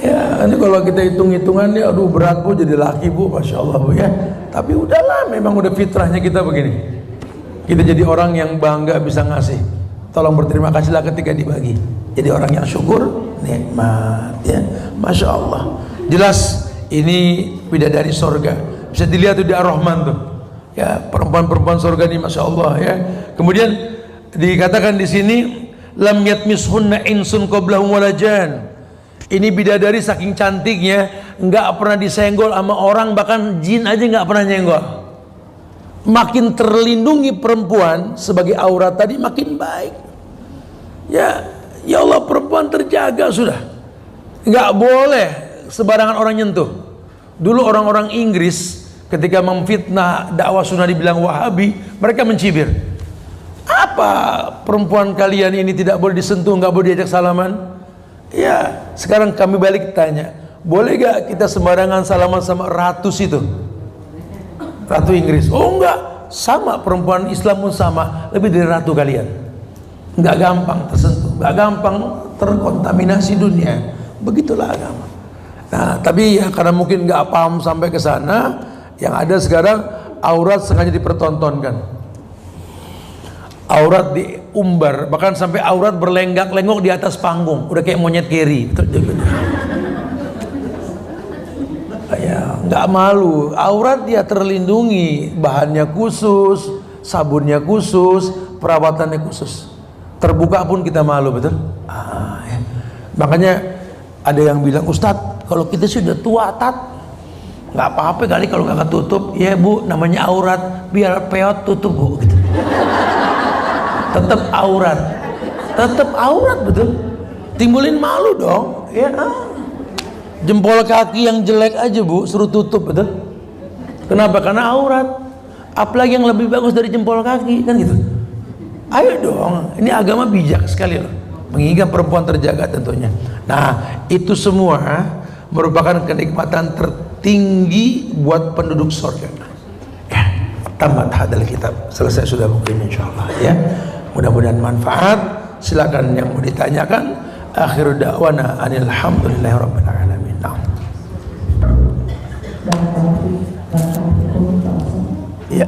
Ya, ini kalau kita hitung-hitungan ya, aduh berat Bu jadi laki Bu, masya Allah Bu ya. Tapi udahlah, memang udah fitrahnya kita begini. Kita jadi orang yang bangga bisa ngasih. Tolong berterima kasihlah ketika dibagi. Jadi orang yang syukur, nikmat ya, masya Allah. Jelas ini bidadari sorga. Bisa dilihat tuh di Ar-Rahman tuh. Ya, perempuan-perempuan sorga ini masya Allah ya. Kemudian dikatakan di sini, lam yatmishunna insun qablahum wala jan. Ini bidadari saking cantiknya, nggak pernah disenggol sama orang, bahkan jin aja nggak pernah nyenggol. Makin terlindungi perempuan sebagai aurat tadi, makin baik. Ya, ya Allah, perempuan terjaga sudah. Nggak boleh sembarangan orang nyentuh. Dulu orang-orang Inggris ketika memfitnah dakwah sunnah dibilang Wahabi, mereka mencibir. Apa perempuan kalian ini tidak boleh disentuh, nggak boleh diajak salaman? Ya, sekarang kami balik tanya, boleh gak kita sembarangan salaman sama ratu situ? Ratu Inggris? Oh enggak, sama, perempuan Islam pun sama, lebih dari ratu kalian. Enggak gampang tersentuh, enggak gampang terkontaminasi dunia. Begitulah agama. Nah, tapi ya karena mungkin enggak paham sampai ke sana, yang ada sekarang aurat sengaja dipertontonkan. Aurat diumbar, bahkan sampai aurat berlenggak-lenggok di atas panggung, udah kayak monyet keri. Ya, nggak malu. Aurat dia terlindungi, bahannya khusus, sabunnya khusus, perawatannya khusus. Terbuka pun kita malu, betul? Ya. Makanya ada yang bilang, Ustadz, kalau kita sudah tua, tat, nggak apa-apa kali kalau nggak ketutup. Ya Bu, namanya aurat, biar peot tutup Bu. Gitu. Tetap aurat, betul? Timbulin malu dong, ya. Jempol kaki yang jelek aja Bu suruh tutup, betul? Kenapa? Karena aurat. Apalagi yang lebih bagus dari jempol kaki, kan gitu. Ayo dong, ini agama bijak sekali loh, mengingat perempuan terjaga tentunya. Nah, itu semua merupakan kenikmatan tertinggi buat penduduk surga. Ya, tamat hadal kitab, selesai sudah buku ini insyaallah ya. Mudah-mudahan manfaat. Silakan yang mau ditanyakan. Akhiru da'wana alhamdulillahi rabbil alamin. Ya.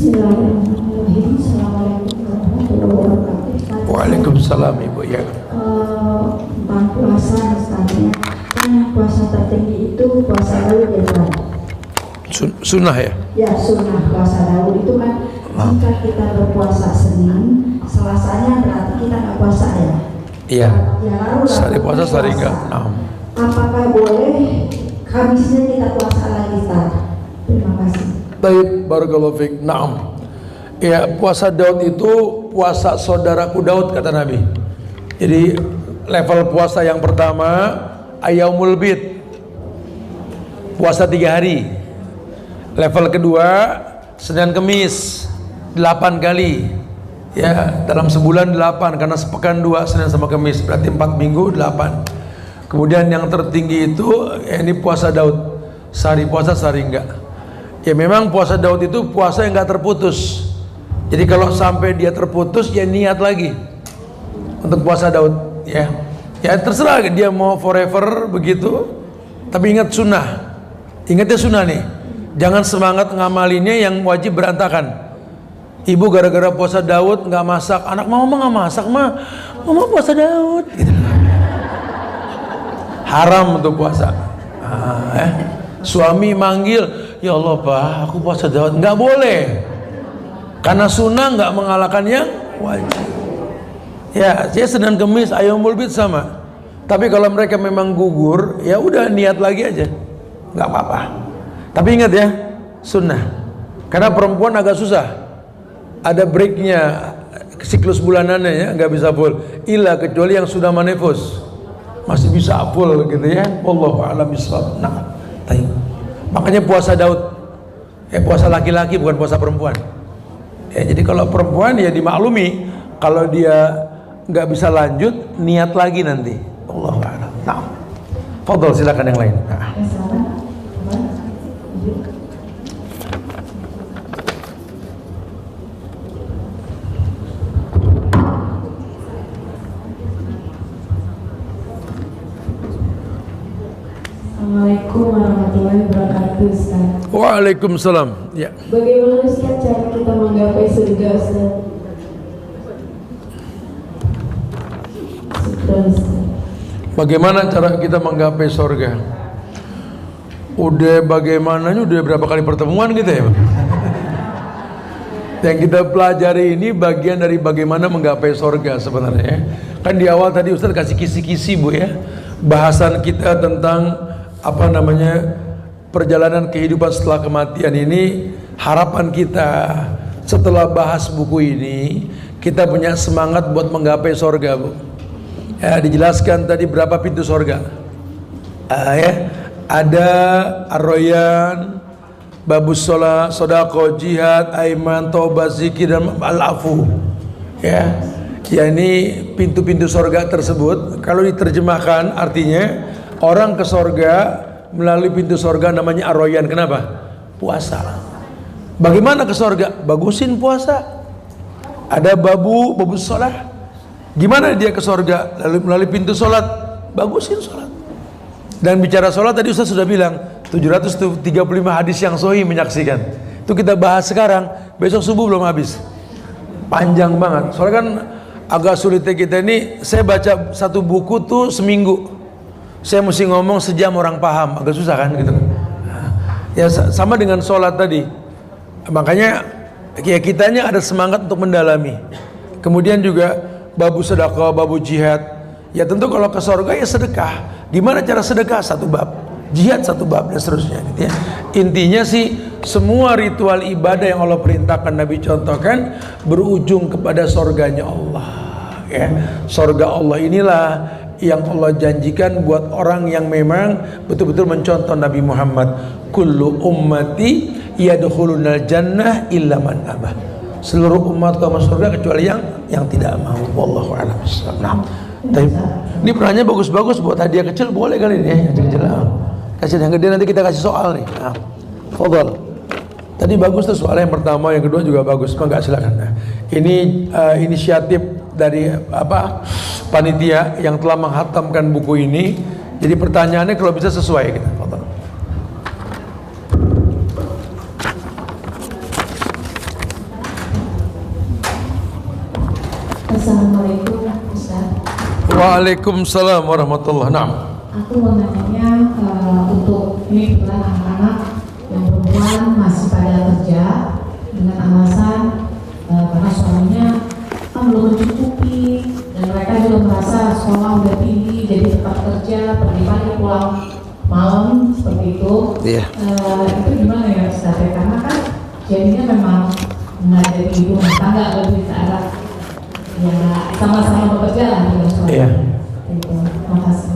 Bismillahirrahmanirrahim. Assalamualaikum warahmatullahi wabarakatuh. Waalaikumsalam Ibu ya. Tentang puasa misalnya, kan yang puasa tertinggi itu puasa Daud ya Pak? Sunnah ya? Ya, sunnah puasa Daud itu kan Jika kita berpuasa Senin, Selasanya berarti kita nggak puasa ya? Iya. Ya, lalu Sehari puasa, sehari enggak. Apakah boleh Kamisnya kita puasa lagi, Ustaz? Terima kasih. Baik, barakallahu fiik. Naam. Ya, puasa Daud itu puasa saudaraku Daud kata Nabi. Jadi level puasa yang pertama Ayaumul Bid, puasa 3 hari. Level kedua Senin Kemis 8 kali. Ya, dalam sebulan 8 karena sepekan 2 Senin sama Kemis, berarti 4 minggu 8. Kemudian yang tertinggi itu ini puasa Daud, sehari puasa sehari enggak. Ya memang puasa Daud itu puasa yang enggak terputus. Jadi kalau sampai dia terputus ya niat lagi untuk puasa Daud ya. Ya terserah dia mau forever begitu. Tapi ingat sunnah. Ingatnya sunnah nih. Jangan semangat ngamalinnya yang wajib berantakan. Ibu gara-gara puasa Daud nggak masak, anak mama nggak masak mah, mama puasa Daud. Gitu. Haram untuk puasa. Suami manggil, ya Allah Pak, aku puasa Daud, nggak boleh. Karena sunnah nggak mengalahkan yang wajib. Ya, saya Senin Kemis Ayaumul Bid sama. Tapi kalau mereka memang gugur, ya udah niat lagi aja, nggak apa-apa. Tapi ingat ya, sunnah. Karena perempuan agak susah. Ada breaknya, siklus bulanannya ya, nggak bisa full. Illa kecuali yang sudah menefus, masih bisa full gitu ya. Wallahu a'lam bishawab. Nah, makanya puasa Daud, ya puasa laki-laki bukan puasa perempuan. Ya, jadi kalau perempuan ya dimaklumi, kalau dia nggak bisa lanjut, niat lagi nanti. Wallahu a'lam. Nah, fadhol silakan yang lain. Nah. Assalamualaikum warahmatullahi wabarakatuh, Ustaz. Waalaikumsalam. Ya. Bagaimana Ustaz cara kita menggapai surga, Ustaz? Bagaimana cara kita menggapai surga? Udah bagaimananya udah berapa kali pertemuan gitu ya? Yang kita pelajari ini bagian dari bagaimana menggapai surga sebenarnya. Kan di awal tadi Ustaz kasih kisi-kisi Bu ya. Bahasan kita tentang apa namanya perjalanan kehidupan setelah kematian ini, harapan kita setelah bahas buku ini kita punya semangat buat menggapai surga Bu. Ya, dijelaskan tadi berapa pintu surga. Ya, ada Ar-Rayyan, Babus Sholat, Sodako, Jihad, Aiman, Taubat, Zikir, dan Al-Afu. Ya, ini pintu-pintu surga tersebut. Kalau diterjemahkan artinya orang ke surga melalui pintu surga namanya Ar-Rayyan. Kenapa? Puasa. Bagaimana ke surga? Bagusin puasa. Ada babus sholat. Gimana dia ke surga? Lalu melalui pintu sholat. Bagusin sholat. Dan bicara sholat tadi Ustaz sudah bilang 735 hadis yang sahih menyaksikan. Itu kita bahas sekarang. Besok subuh belum habis. Panjang banget. Soalnya kan agak sulitnya kita ini. Saya baca satu buku tuh seminggu. Saya mesti ngomong sejam orang paham, agak susah kan gitu. Ya sama dengan sholat tadi. Makanya ya kitanya ada semangat untuk mendalami. Kemudian juga babu sedekah, babu jihad. Ya tentu kalau ke surga ya sedekah. Gimana cara sedekah? Satu bab. Jihad satu bab dan seterusnya gitu ya. Intinya sih semua ritual ibadah yang Allah perintahkan, Nabi contohkan berujung kepada surganya Allah. Ya, surga Allah inilah yang Allah janjikan buat orang yang memang betul-betul mencontoh Nabi Muhammad. Kullu ummati yadkhulunal jannah illa man abah. Seluruh umatku masuk surga kecuali yang tidak mau. Wallahu a'lam bishawab. Nah, ini pertanyaannya bagus-bagus buat hadiah kecil boleh kali ini ya, yang kecil. Kasih yang gede nanti kita kasih soal nih. Nah, fadhol. Tadi bagus tuh soal yang pertama, yang kedua juga bagus. Enggak silakan. Nah, ini inisiatif dari panitia yang telah menghatamkan buku ini. Jadi pertanyaannya kalau bisa sesuai kita. Fadhol. Assalamualaikum Ustaz. Waalaikumsalam warahmatullahi wabarakatuh. Aku mau nanya untuk ini bukan anak-anak yang perempuan masih pada kerja dengan alasan pun seperti itu. Iya. Itu gimana ya Ustaz? Karena kan jadinya memang menghadapi ibu rumah tangga lebih ke arah ya sama-sama bekerja lah dengan suami. Iya. Itu. Terima kasih.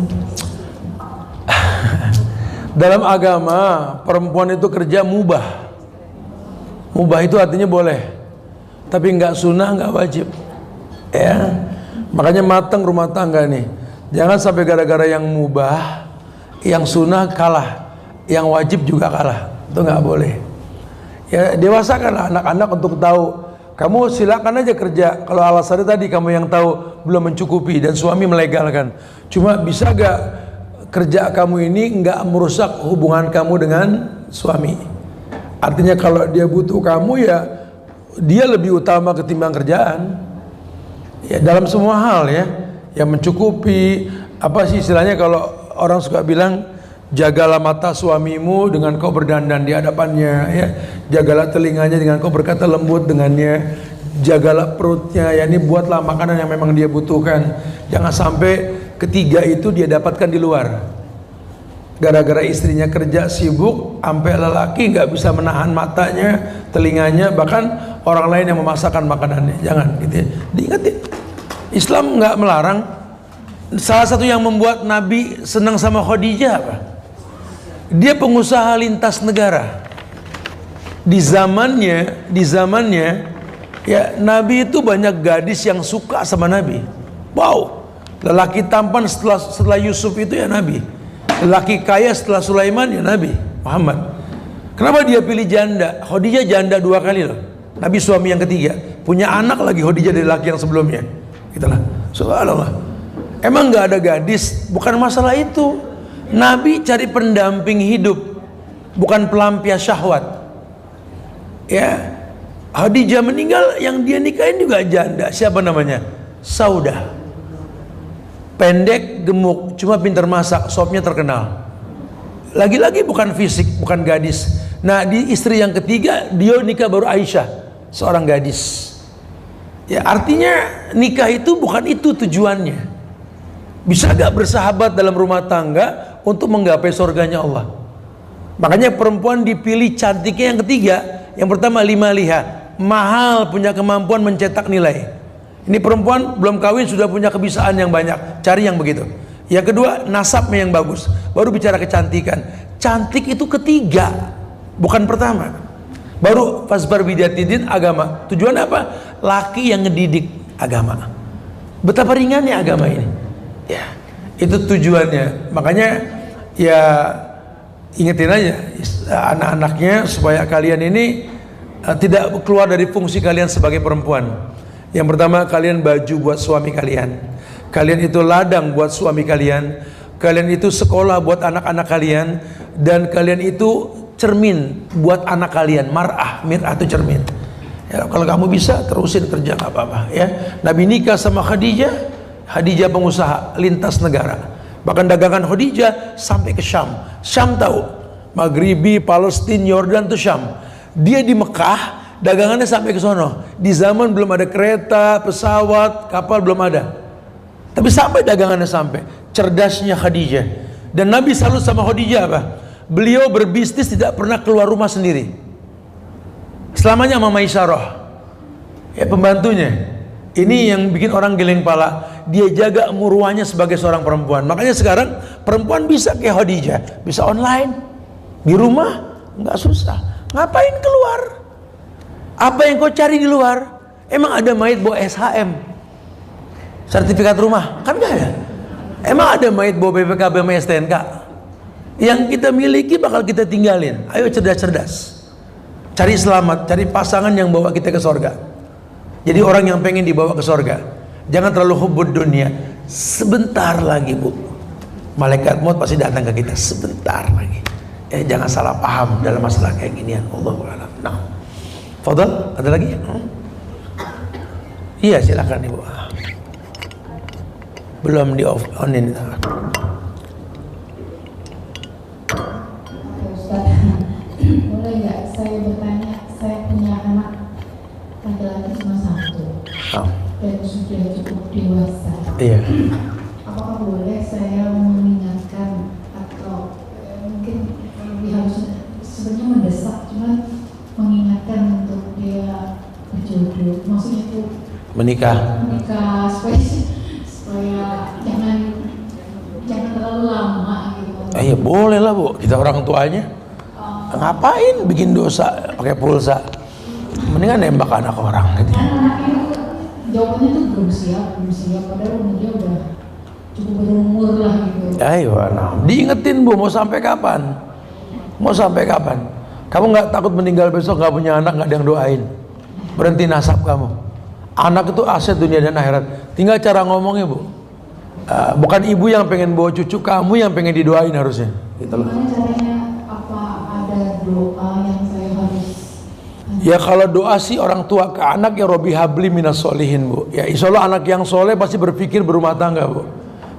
Dalam agama perempuan itu kerja mubah. Mubah itu artinya boleh, tapi nggak sunnah, nggak wajib. Ya, makanya matang rumah tangga nih. Jangan sampai gara-gara yang mubah, yang sunnah kalah, yang wajib juga kalah. Itu nggak boleh. Ya, dewasakanlah anak-anak untuk tahu. Kamu silakan aja kerja. Kalau alasannya tadi kamu yang tahu belum mencukupi dan suami melegalkan. Cuma bisa gak kerja kamu ini nggak merusak hubungan kamu dengan suami? Artinya kalau dia butuh kamu ya dia lebih utama ketimbang kerjaan. Ya dalam semua hal ya, yang mencukupi. Apa sih istilahnya kalau orang suka bilang, jagalah mata suamimu dengan kau berdandan di hadapannya, ya. Jagalah telinganya dengan kau berkata lembut dengannya. Jagalah perutnya, ya ini buatlah makanan yang memang dia butuhkan. Jangan sampai ketiga itu dia dapatkan di luar. Gara-gara istrinya kerja sibuk, sampai lelaki nggak bisa menahan matanya, telinganya, bahkan orang lain yang memasakkan makanannya. Jangan gitu ya. Diingetin. Islam nggak melarang. Salah satu yang membuat Nabi senang sama Khadijah apa? Dia pengusaha lintas negara. Di zamannya ya Nabi itu banyak gadis yang suka sama Nabi. Wow, lelaki tampan setelah Yusuf itu ya Nabi. Lelaki kaya setelah Sulaiman ya Nabi Muhammad. Kenapa dia pilih janda? Khadijah janda 2 kali loh. Nabi suami yang ketiga, punya anak lagi Khadijah dari lelaki yang sebelumnya. Itulah. Subhanallah. Emang nggak ada gadis? Bukan masalah itu. Nabi cari pendamping hidup, bukan pelampias syahwat. Ya, Khadijah meninggal, yang dia nikahin juga janda. Siapa namanya? Saudah. Pendek, gemuk, cuma pintar masak, sopnya terkenal. Lagi-lagi bukan fisik, bukan gadis. Nah, di istri yang ketiga, dia nikah baru Aisyah, seorang gadis. Ya, artinya nikah itu bukan itu tujuannya. Bisa gak bersahabat dalam rumah tangga untuk menggapai surganya Allah? Makanya perempuan dipilih cantiknya yang ketiga. Yang pertama 5 liha, mahal, punya kemampuan mencetak nilai. Ini perempuan belum kawin sudah punya kebisaan yang banyak, cari yang begitu. Yang kedua nasabnya yang bagus, baru bicara kecantikan. Cantik itu ketiga, bukan pertama. Baru fasbar bidatidin, agama. Tujuan apa? Laki yang ngedidik agama. Betapa ringannya agama ini. Ya, itu tujuannya. Makanya ya ingetin aja anak-anaknya supaya kalian ini tidak keluar dari fungsi kalian sebagai perempuan. Yang pertama, kalian baju buat suami kalian. Kalian itu ladang buat suami kalian. Kalian itu sekolah buat anak-anak kalian. Dan kalian itu cermin buat anak kalian. Mar'ah, mir'ah itu cermin. Ya, kalau kamu bisa terusin kerja nggak apa-apa ya. Nabi nikah sama Khadijah. Khadijah pengusaha lintas negara. Bahkan dagangan Khadijah sampai ke Syam. Syam tahu, Maghribi, Palestina, Yordan itu Syam. Dia di Mekah, dagangannya sampai ke sono. Di zaman belum ada kereta, pesawat, kapal belum ada. Tapi sampai dagangannya sampai. Cerdasnya Khadijah. Dan Nabi salut sama Khadijah apa? Beliau berbisnis tidak pernah keluar rumah sendiri. Selamanya sama Maisyarah. Ya pembantunya. Ini yang bikin orang geleng pala. Dia jaga muruahnya sebagai seorang perempuan. Makanya sekarang perempuan bisa kayak Khadijah, bisa online. Di rumah nggak susah. Ngapain keluar? Apa yang kau cari di luar? Emang ada mayat bawa SHM, sertifikat rumah? Kan nggak ada. Emang ada mayat bawa BPKB sama STNK? Yang kita miliki bakal kita tinggalin. Ayo cerdas-cerdas. Cari selamat, cari pasangan yang bawa kita ke sorga. Jadi orang yang pengen dibawa ke sorga. Jangan terlalu hubbud dunia. Sebentar lagi bu, malaikat maut pasti datang ke kita. Sebentar lagi. Jangan salah paham dalam masalah kayak ginian. Allahu a'lam. Nah, Fadal, ada lagi? Iya silakan ibu. Belum di on ini. Ustaz, boleh nggak saya bertanya? Saya punya anak laki-laki cuma 1 dan sudah cukup dewasa. Iya. Apakah boleh saya mengingatkan atau mungkin menikah supaya jangan terlalu lama gitu. Iya boleh lah Bu, kita orang tuanya. Ngapain bikin dosa pakai pulsa? Mendingan nembak anak orang gitu. Anak itu jawabannya tuh belum siap, padahal dia udah cukup berumur lah gitu. Ayo, nah, diingetin Bu, mau sampai kapan? Kamu nggak takut meninggal besok nggak punya anak, nggak ada yang doain? Berhenti nasab kamu. Anak itu aset dunia dan akhirat. Tinggal cara ngomongnya Bu. Bukan ibu yang pengen bawa cucu, kamu yang pengen didoain harusnya. Gitu loh. Gimana caranya? Apa ada doa yang saya harus? Ya kalau doa sih orang tua ke anak ya Robi habli minas solihin Bu. Ya insya Allah anak yang soleh pasti berpikir berumah tangga Bu.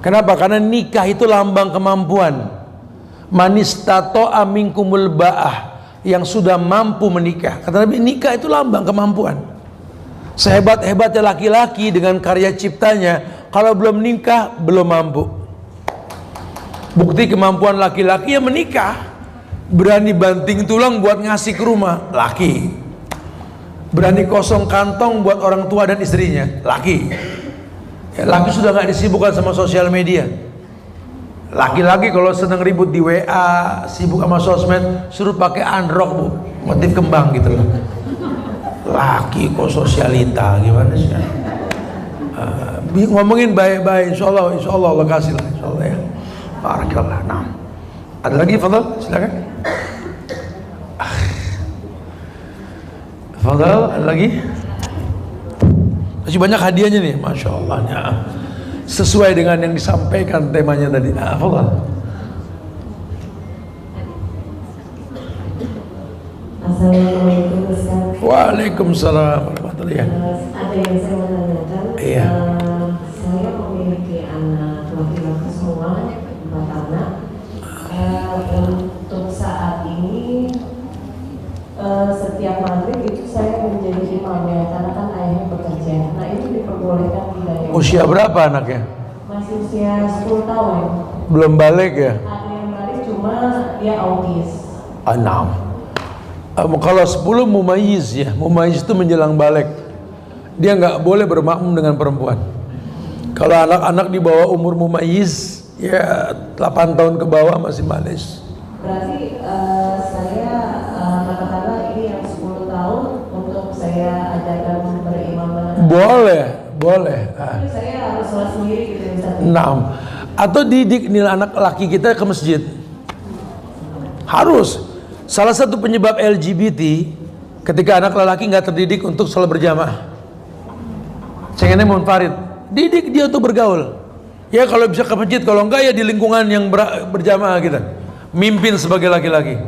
Kenapa? Karena nikah itu lambang kemampuan. Manistato'a minkumul ba'ah, yang sudah mampu menikah. Kata Nabi, nikah itu lambang kemampuan. Sehebat-hebatnya laki-laki dengan karya ciptanya, kalau belum nikah belum mampu. Bukti kemampuan laki-laki yang menikah, berani banting tulang buat ngasih ke rumah, laki. Berani kosong kantong buat orang tua dan istrinya, laki. Ya, laki sudah nggak disibukkan sama sosial media. Laki-laki kalau seneng ribut di WA, sibuk sama sosmed, suruh pakai unrock Bu, motif kembang gitu loh. Laki kok sosialita, gimana sih? Ngomongin baik-baik, insya Allah Allah kasih lah, insya Allah ya. Barakallah. Nah, ada lagi, Fadal, silakan. Fadal, ada lagi? Masih banyak hadiahnya nih, masya Allah. Ya. Sesuai dengan yang disampaikan temanya tadi. Fadal. Assalamualaikum Ustaz. Waalaikumsalam warahmatullahi wabarakatuh. Ada yang saya mau tanyakan. Iya. Saya memiliki anak laki-laki semua, 4 anak. Untuk saat ini setiap maghrib itu saya menjadi imamnya karena kan ayahnya bekerja. Nah itu diperbolehkan tidak ya? Usia berapa anaknya? Masih usia 10 tahun. Belum balik ya? Ada yang balik cuma dia autis. 6. Kalau 10 mumayyiz ya, mumayyiz itu menjelang balik. Dia nggak boleh bermakmum dengan perempuan. Kalau anak-anak di bawah umur mumayyiz ya 8 tahun ke bawah masih malis. Berarti saya katakanlah ini yang 10 tahun untuk saya ajarkan berimam. Boleh. Tapi saya harus sholat sendiri gitu Ustaz. 6. Atau didik nilai anak laki kita ke masjid. Harus. Salah satu penyebab LGBT ketika anak lelaki nggak terdidik untuk sholat berjamaah. Cengennya munfarid. Didik dia untuk bergaul. Ya kalau bisa ke masjid, kalau enggak ya di lingkungan yang berjamaah kita. Mimpin sebagai laki-laki.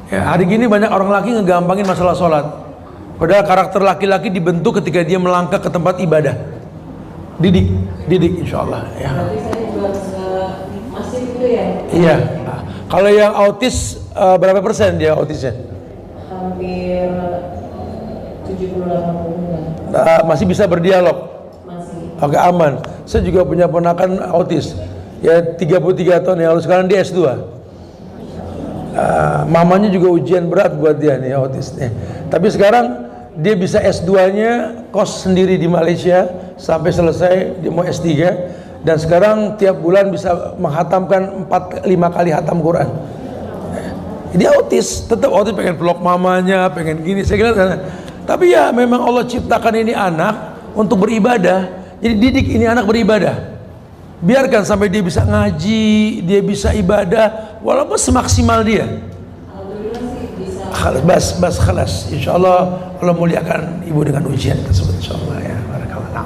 Ya, hari gini banyak orang laki ngegampangin masalah sholat. Padahal karakter laki-laki dibentuk ketika dia melangkah ke tempat ibadah. Didik insya Allah. Ya. Berarti saya juga masih gitu ya? Iya. Kalau yang autis berapa persen dia autisnya? Hampir 70-80%. Masih bisa berdialog. Masih. Oke, aman. Saya juga punya ponakan autis. Ya 33 tahun yang lalu, sekarang dia S2. Mamanya juga ujian berat buat dia nih autisnya. Tapi sekarang dia bisa S2-nya kos sendiri di Malaysia sampai selesai, dia mau S3 dan sekarang tiap bulan bisa menghatamkan 4-5 kali hatam Quran. Dia autis, tetap autis, pengen peluk mamanya, pengen gini. Saya kira, tapi ya memang Allah ciptakan ini anak untuk beribadah. Jadi didik ini anak beribadah. Biarkan sampai dia bisa ngaji, dia bisa ibadah, walaupun semaksimal dia. Alhamdulillah sih bisa. Khalas. Insyaallah Allah muliakan ibu dengan ujian tersebut. Insyaallah ya. Barakallah.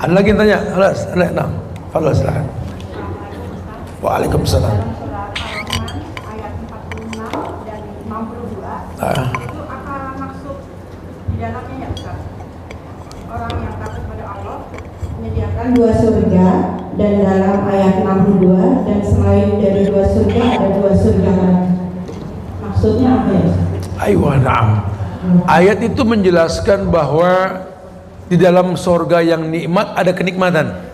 Ada lagi yang tanya? Khalas. Nah, Fadlan silakan. Waalaikumsalam. Ayat 46 dan 52 itu apa maksud di dalamnya ya Ustaz? Orang yang takut pada Allah menyediakan 2 surga, dan dalam ayat 62 dan selain dari 2 surga ada 2 surga lagi. Maksudnya apa ya? Aywa na'am. Ayat itu menjelaskan bahwa di dalam surga yang nikmat ada kenikmatan.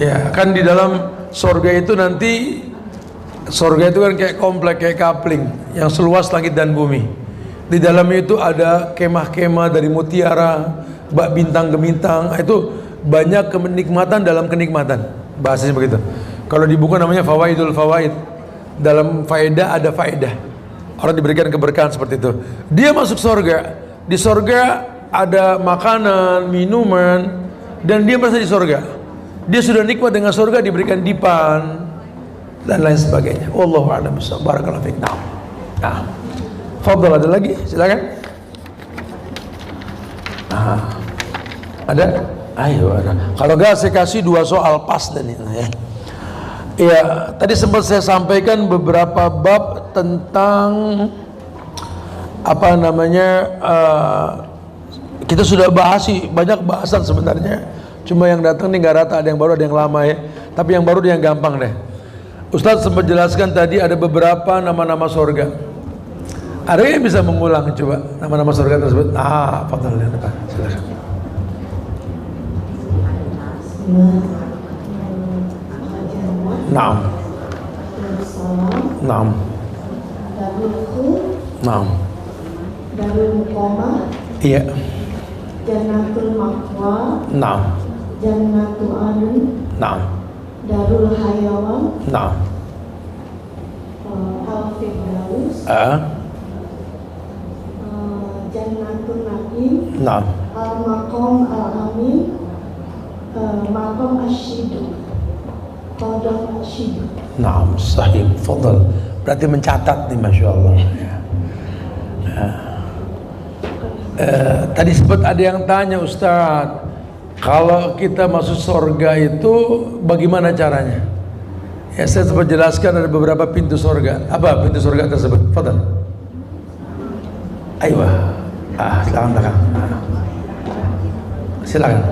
Ya, kan di dalam surga itu nanti, surga itu kan kayak komplek, kayak kapling yang seluas langit dan bumi. Di dalamnya itu ada kemah-kemah dari mutiara, bak bintang gemintang, itu banyak kenikmatan dalam kenikmatan, bahasanya begitu. Kalau di buku namanya Fawaidul Fawaid, dalam faedah ada faedah, orang diberikan keberkahan seperti itu. Dia masuk surga, di surga ada makanan, minuman, dan dia merasa di surga. Dia sudah nikmat dengan surga, diberikan dipan dan lain sebagainya. Wallahu a'lam bishawab. Barakallahu fiik. Nah, fadhal, ada lagi? Silakan. Ada? Ayo, ada. Kalau enggak saya kasih 2 soal pas dan ini ya. Iya, tadi sempat saya sampaikan beberapa bab tentang apa namanya, kita sudah bahas sih, banyak bahasan sebenarnya. Cuma yang datang nih nggak rata, ada yang baru, ada yang lama ya. Tapi yang baru dia yang gampang deh. Ustadz sempat jelaskan tadi ada beberapa nama-nama surga. Ada yang bisa mengulang coba nama-nama surga tersebut? Fadhal ya, Pak. Silakan. Naam. Naam. Naam. Darul Muqamah, Iya. Jannatul Ma'wa, Naam. Jannatul Adn, Naam. Darul Hayawan, Naam. Al-Firdaus, Jannatul Naim, Naam. Al-Maqam Al-Amin, Maqam Asy-Syidq, Qadam Asy-Syidq. Naam, sahih. Fadhal. Berarti mencatat nih, Masya Allah ya. Tadi sempat ada yang tanya, Ustadz, kalau kita masuk surga itu bagaimana caranya? Ya, saya sempat jelaskan ada beberapa pintu surga. Apa pintu surga tersebut? Fadhal. Ayo, silakan. Silakan.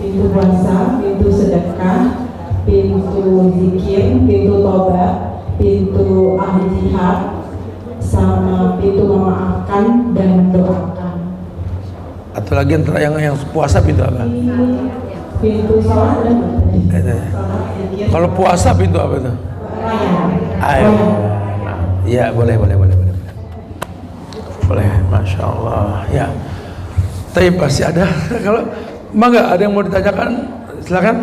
Pintu puasa, pintu sedekah, pintu zikir, pintu tobat, pintu ahli jihad, sama pintu memaafkan dan mendoakan. Atau lagi yang puasa pintu apa? Pintu sholat dan Kalau puasa pintu apa itu? Ayo. Ya, boleh. Boleh, Masya Allah. Ya. Tapi pasti ada. Kalau enggak ada yang mau ditanyakan, silakan.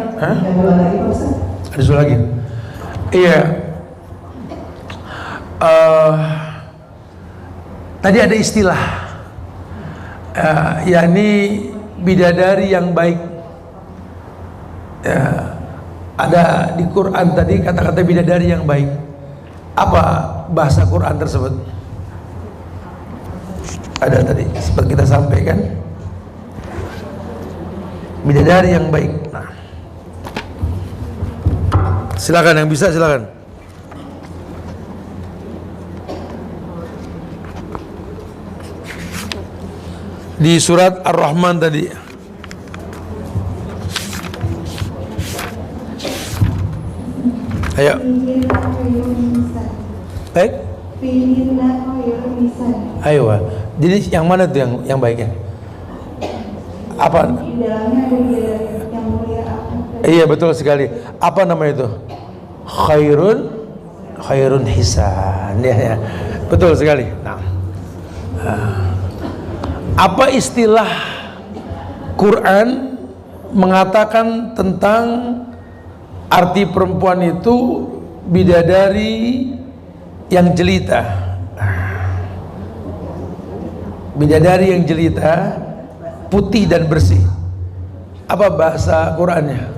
Ada soal lagi? Iya. Tadi ada istilah, yakni bidadari yang baik. Ada di Quran tadi kata-kata bidadari yang baik. Apa bahasa Quran tersebut? Ada tadi sempat kita sampaikan, bidadari yang baik. Nah, silakan yang bisa, silakan. Di surat Ar-Rahman tadi. Ayo. Baik. Ayo. Jadi yang mana tuh yang baiknya? Apa? Iya, betul sekali. Apa namanya itu? Khairun hisan. Ya. Betul sekali. Nah. Apa istilah Quran mengatakan tentang arti perempuan itu bidadari yang jelita? Bidadari yang jelita, putih dan bersih. Apa bahasa Qurannya?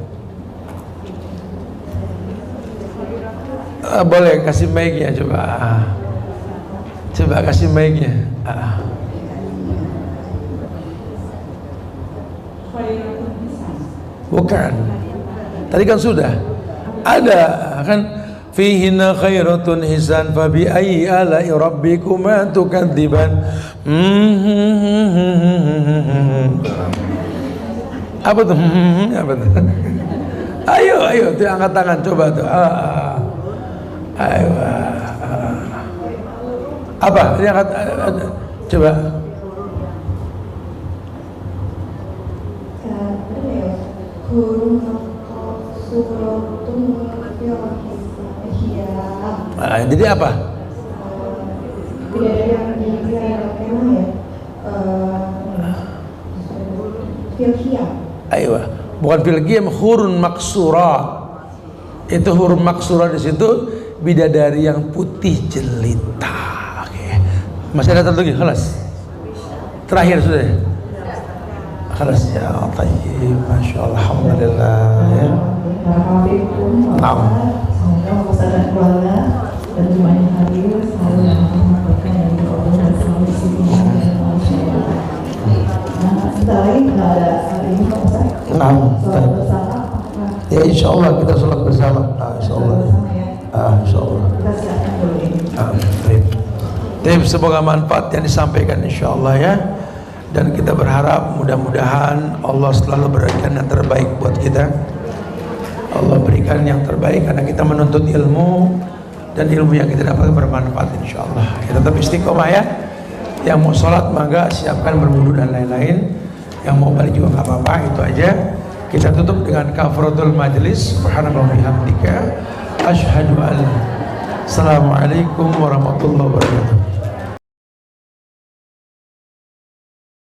Boleh kasih mic-nya coba. Coba kasih mic-nya. Bukan. Tadi kan sudah ada kan, fihinna khairatun hisan fa bi ayyi ala'i rabbikuma tukadziban. Apa tuh? Apa tuh? Ayo tuh angkat tangan coba tuh. Ayo. Apa? Ini angkat coba. Jadi apa? Ayo, bukan filqiyam, hurun maksurat. Itu hurun maksurat di situ bidadari yang putih jelita. Oke. Masih ada satu lagi, kelas. Terakhir sudah. Kelas ya, tayyib, masya Allah, alhamdulillah. Ya. Semoga Ustaz dan keluarga dan semuanya hadir selalu menyampaikan yang berdoa dan selalu disini dan manusia. Nah, sebentar lagi kita ada ini Pak Ustaz. Sholat bersama. Ya insya Allah kita sholat bersama. Insya Allah. Insya Allah. Kita silakan dulu ini. Baik, semoga manfaat yang disampaikan insya Allah ya. Dan kita berharap mudah-mudahan Allah selalu berikan yang terbaik buat kita. Allah berikan yang terbaik karena kita menuntut ilmu, dan ilmu yang kita dapat bermanfaat insya Allah. Ya, tetap istiqomah ya. Yang mau sholat maka siapkan berwudu dan lain-lain. Yang mau balik juga nggak apa-apa, itu aja. Kita tutup dengan kafaratul majlis. Subhanallah wa bihamdika asyhadu an la ilaha illallah. Assalamualaikum warahmatullahi wabarakatuh.